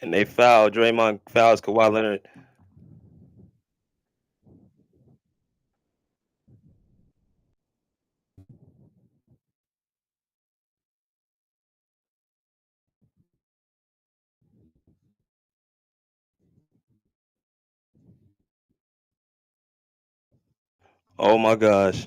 And they foul. Draymond fouls Kawhi Leonard. Oh my gosh.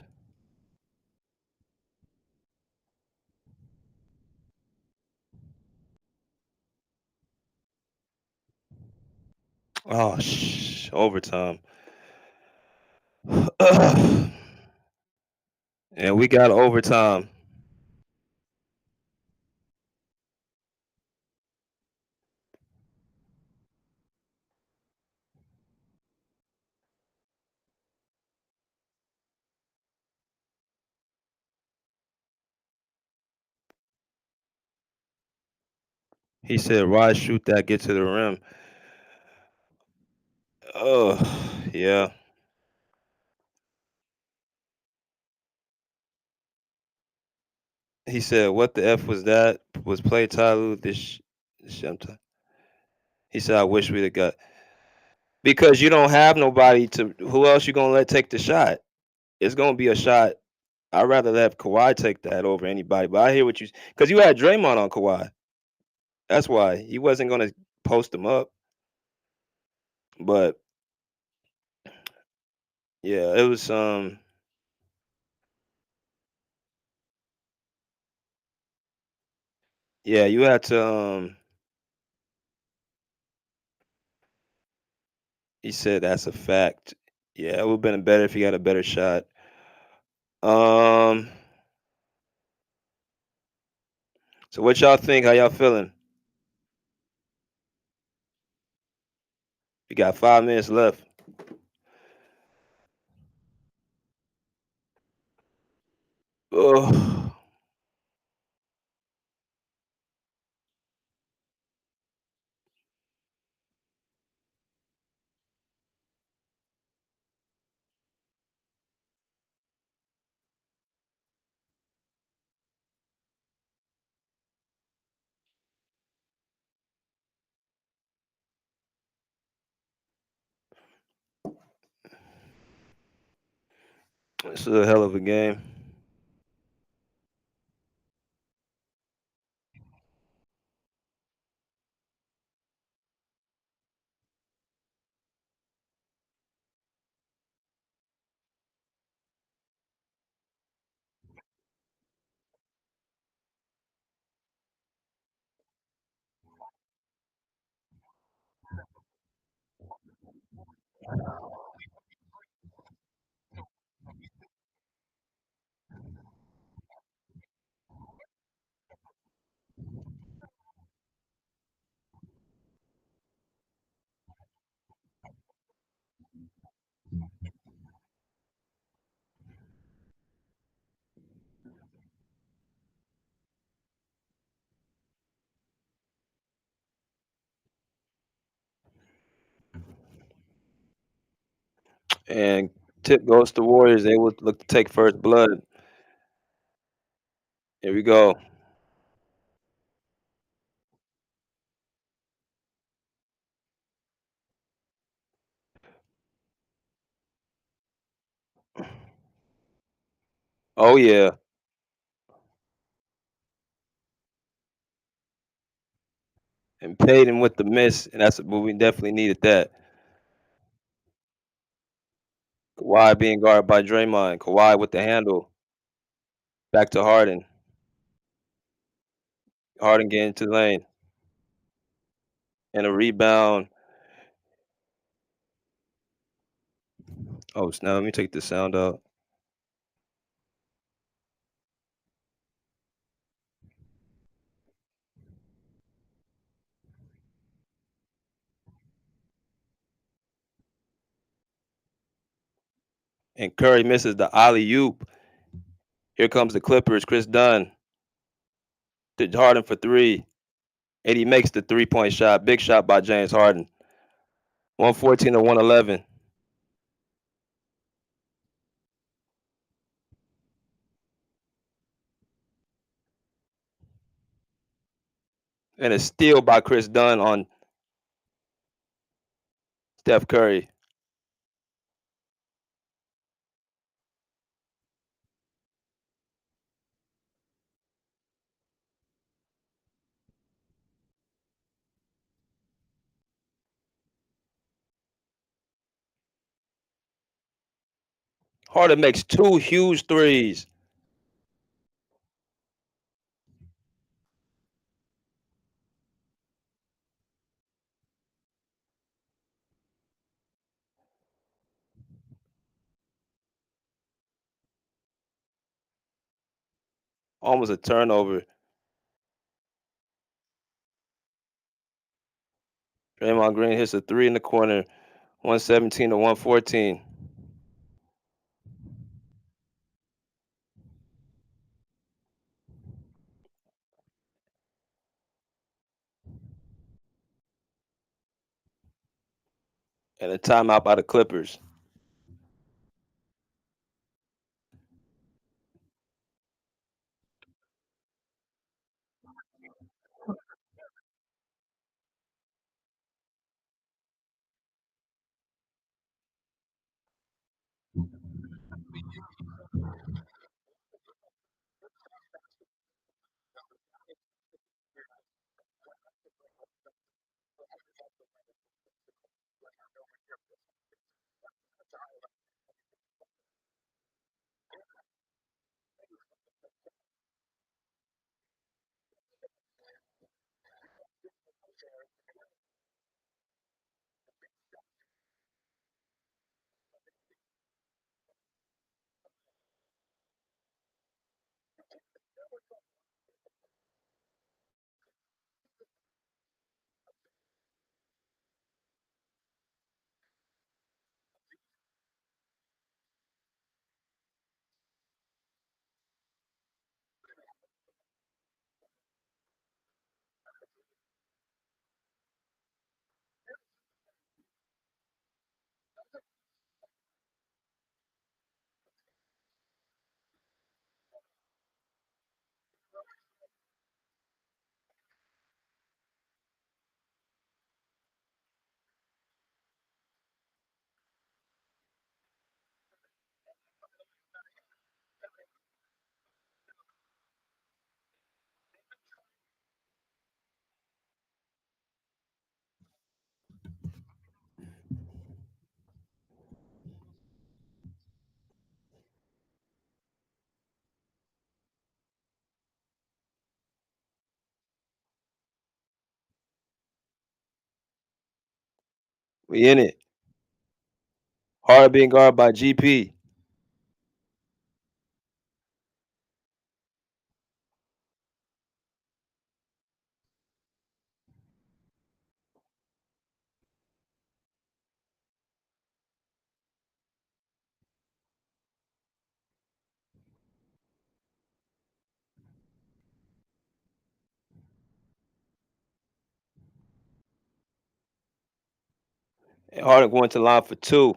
Oh overtime. And we got overtime. He said, "Why shoot that? Get to the rim." Oh, yeah. He said, "What the f was that? Was play Tyloo this He said, "I wish we'd have got because you don't have nobody to. Who else you gonna let take the shot? It's gonna be a shot. I'd rather have Kawhi take that over anybody. But I hear what you because you had Draymond on Kawhi. That's why he wasn't gonna post him up. But yeah, it was yeah, you had to he said that's a fact. Yeah, it would have been better if he had a better shot. Um so what y'all think? How y'all feeling? We got 5 minutes left. Oh, this is a hell of a game. And tip goes to Warriors. They will look to take first blood. Here we go. Oh yeah. And Payton with the miss, and that's what we definitely needed that. Kawhi being guarded by Draymond. Kawhi with the handle. Back to Harden. Harden getting to the lane. And a rebound. Oh, now let me take the sound out. And Curry misses the alley oop. Here comes the Clippers. Chris Dunn to Harden for three. And he makes the 3-point shot. Big shot by James Harden. 114 to 111. And a steal by Chris Dunn on Steph Curry. Harden makes two huge threes. Almost a turnover. Draymond Green hits a three in the corner. 117 to 114. And a timeout by the Clippers. We in it. Harden being guarded by GP. And Harden going to the line for two.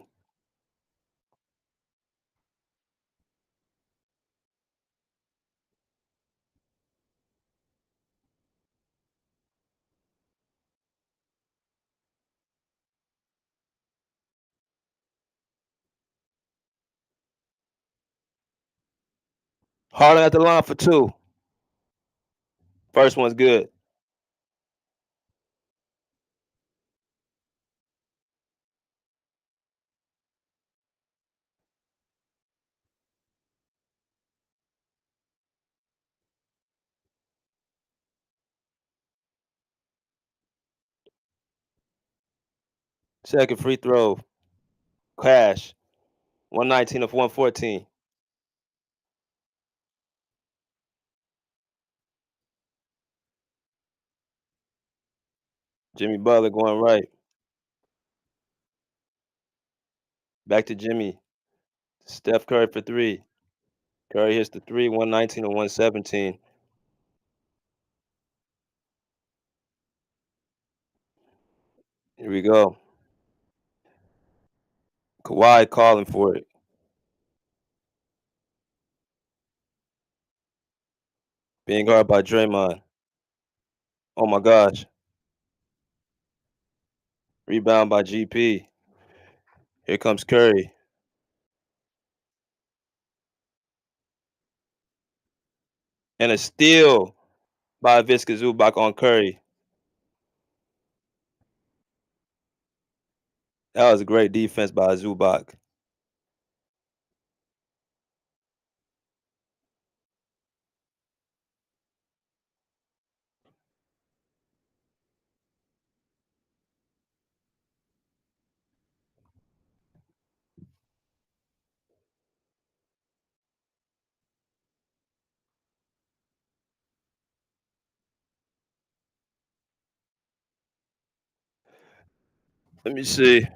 Harden at the line for two. First one's good. Second free throw. Cash. 119 of 114. Jimmy Butler going right. Back to Jimmy. Steph Curry for three. Curry hits the three. 119 of 117. Here we go. Kawhi calling for it. Being guarded by Draymond. Oh my gosh. Rebound by GP. Here comes Curry. And a steal by Visca Zubac on Curry. That was a great defense by Zubac. Let me see.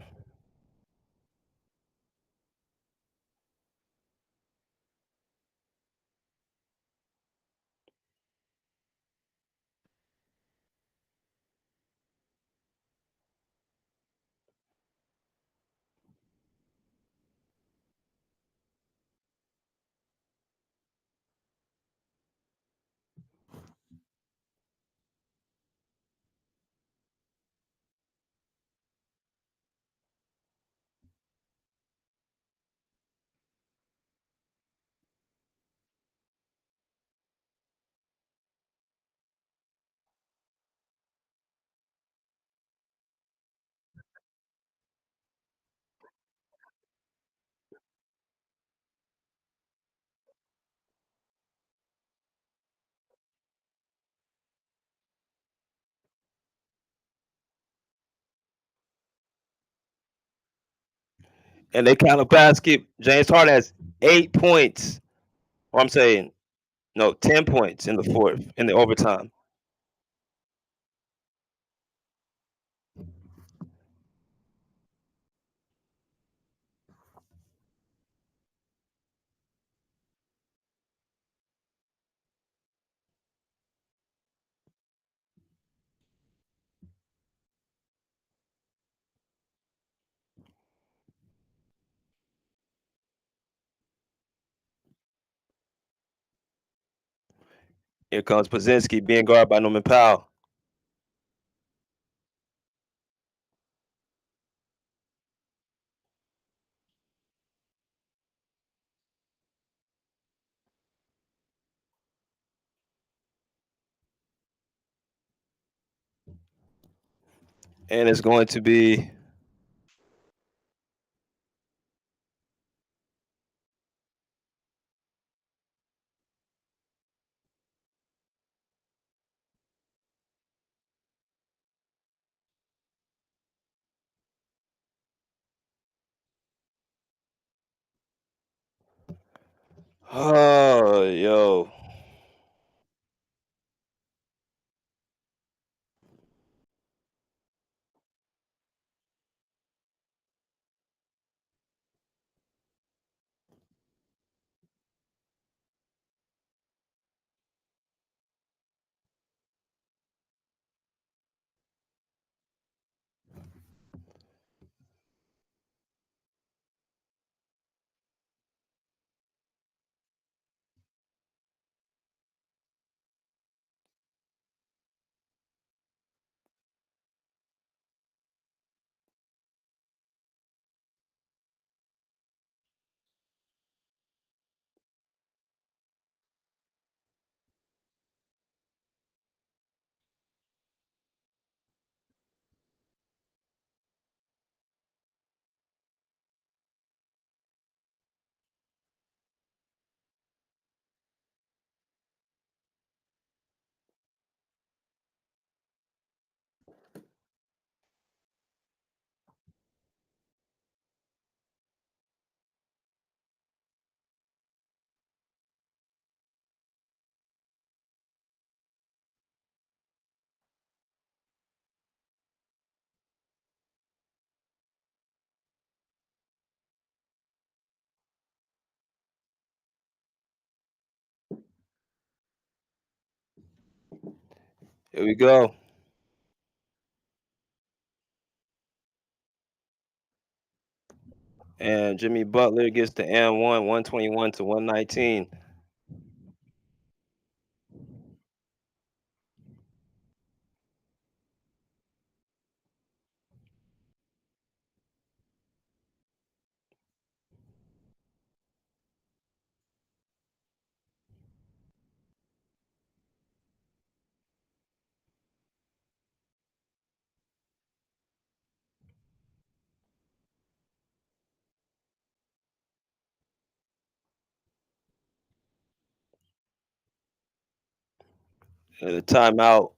And they count a basket. James Harden has 8 points. Or I'm saying, no, 10 points in the fourth, in the overtime. Here comes Pozinski being guarded by Norman Powell. And it's going to be Oh, yo. Here we go. And Jimmy Butler gets the and 121 to 119. And a timeout.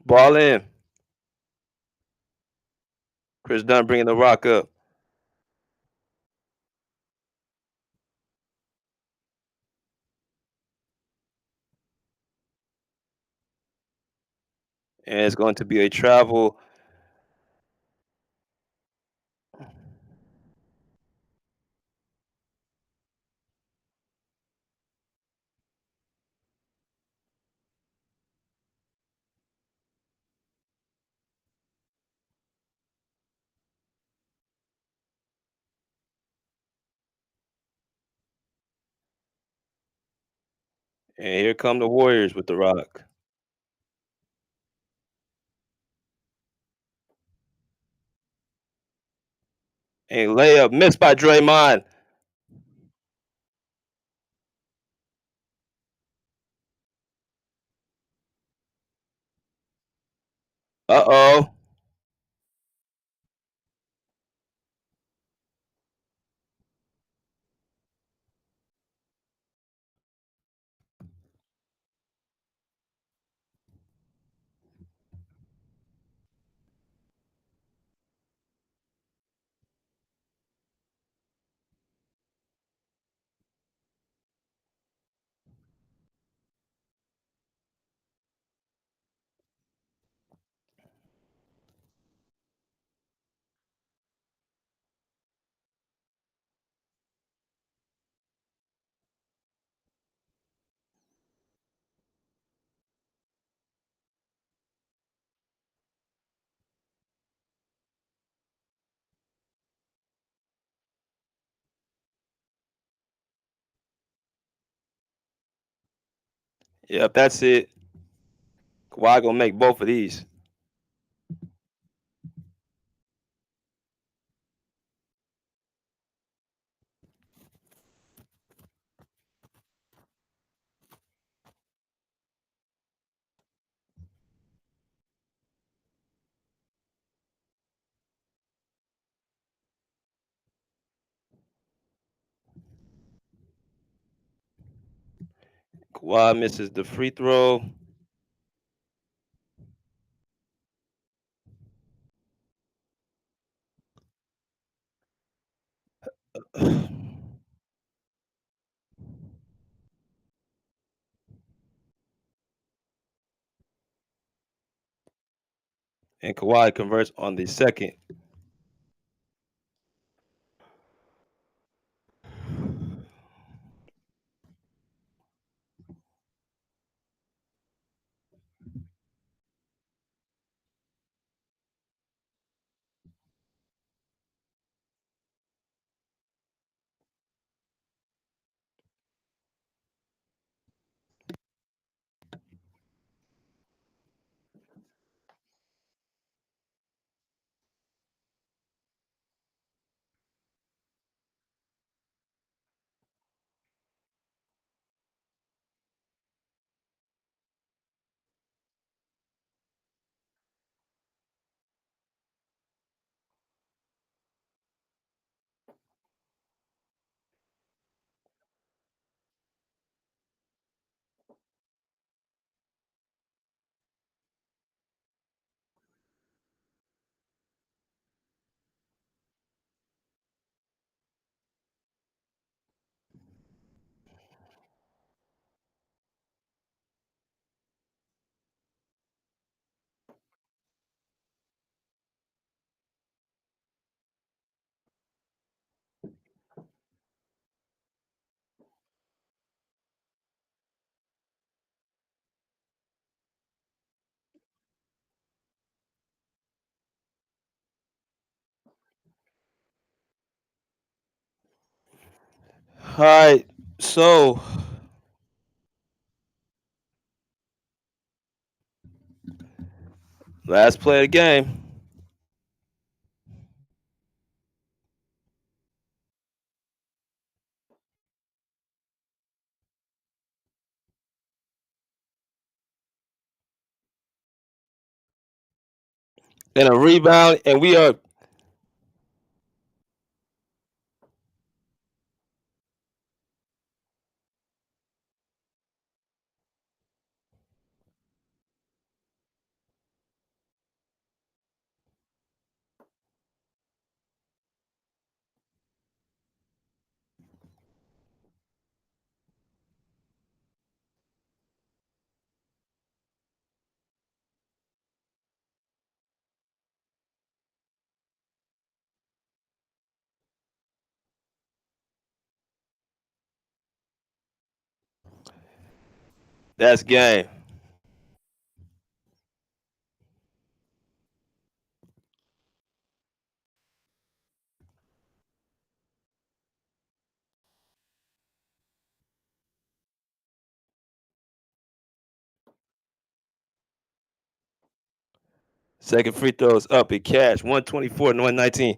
Ball in. Chris Dunn bringing the rock up. And it's going to be a travel. And here come the Warriors with the rock. And layup missed by Draymond. Uh-oh. Yep, that's it. Kawhi gonna make both of these. Kawhi misses the free throw. And Kawhi converts on the second. All right, so last play of the game. And a rebound, and we are That's game. Second free throw is up. It cash 124 to 119.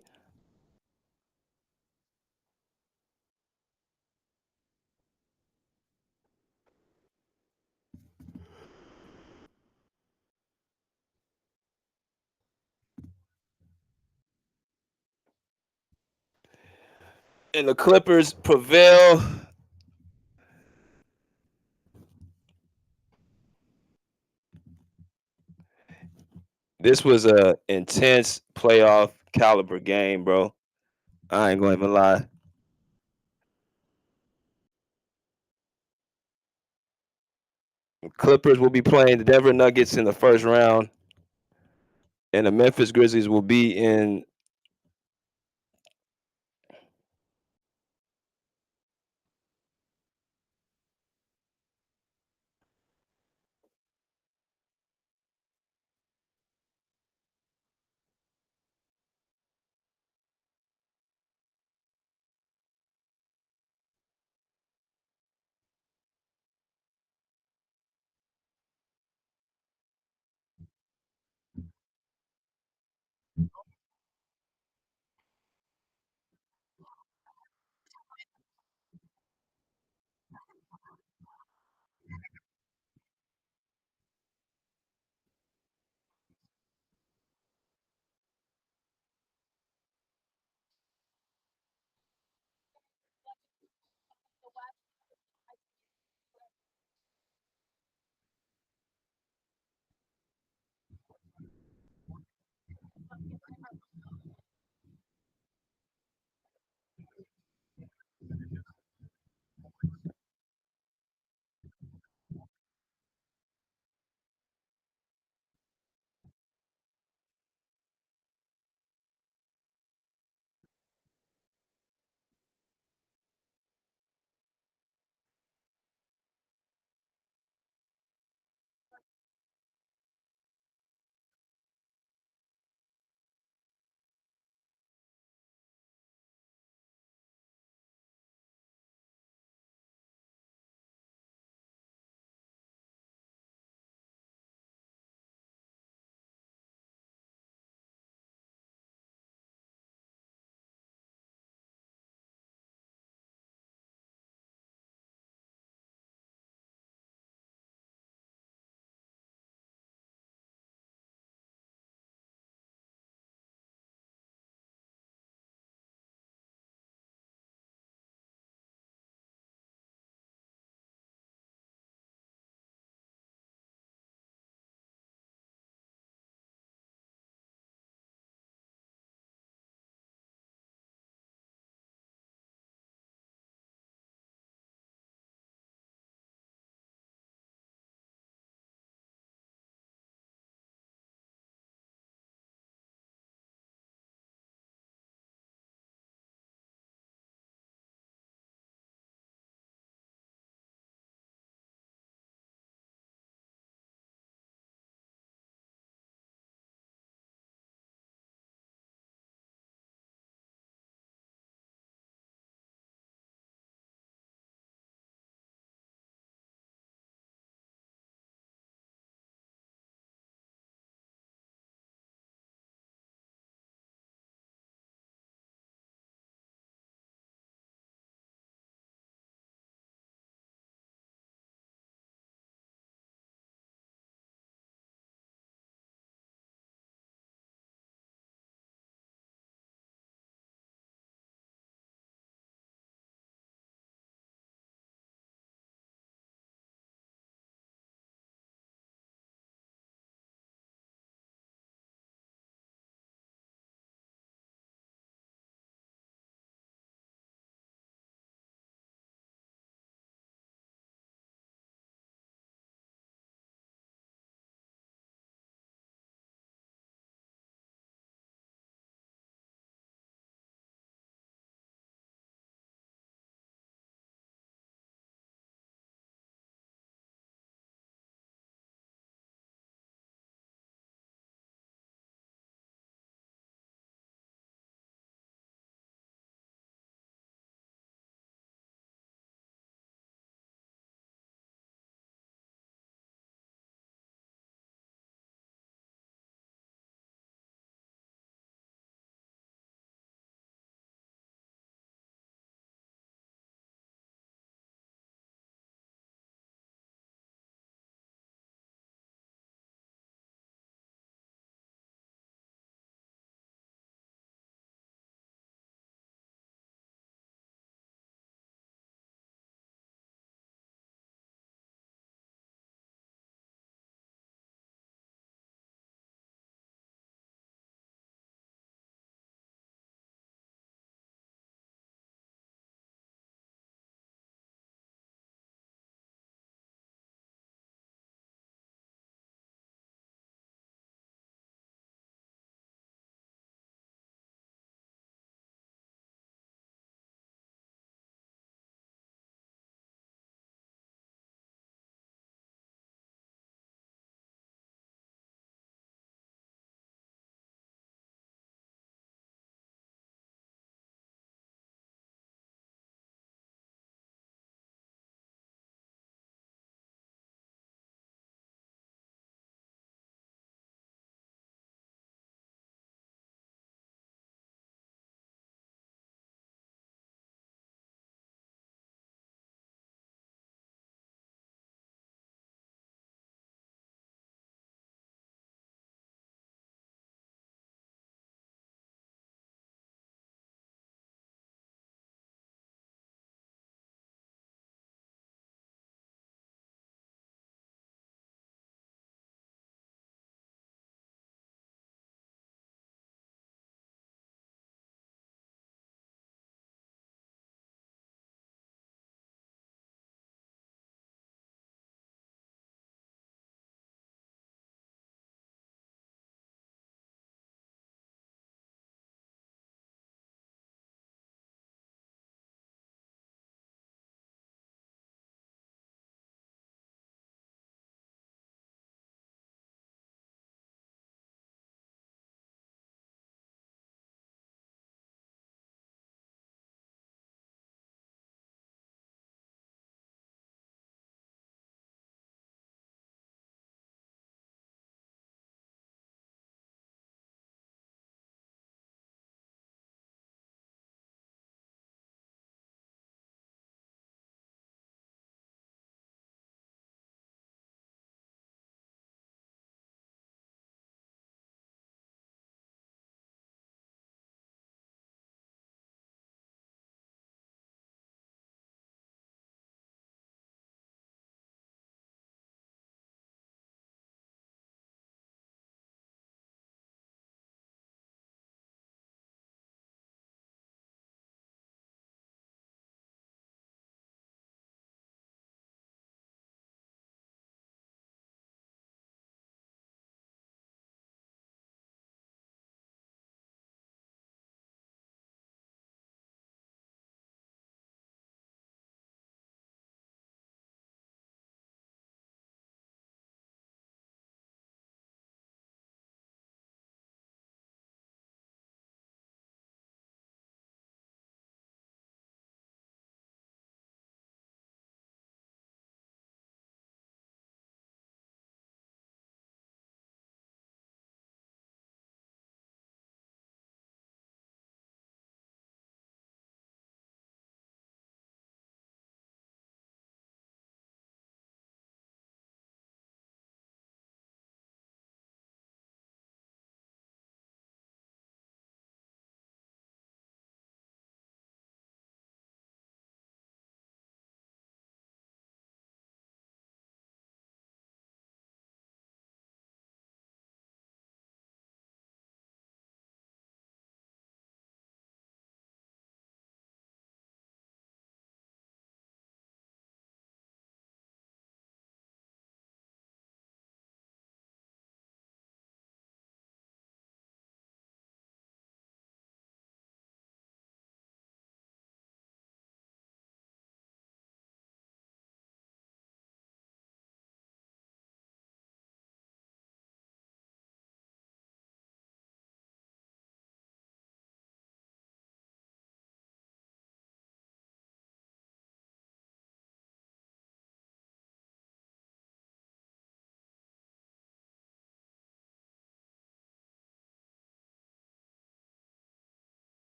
And the Clippers prevail. This was a intense playoff caliber game, bro. I ain't gonna even lie. The Clippers will be playing the Denver Nuggets in the first round, and the Memphis Grizzlies will be in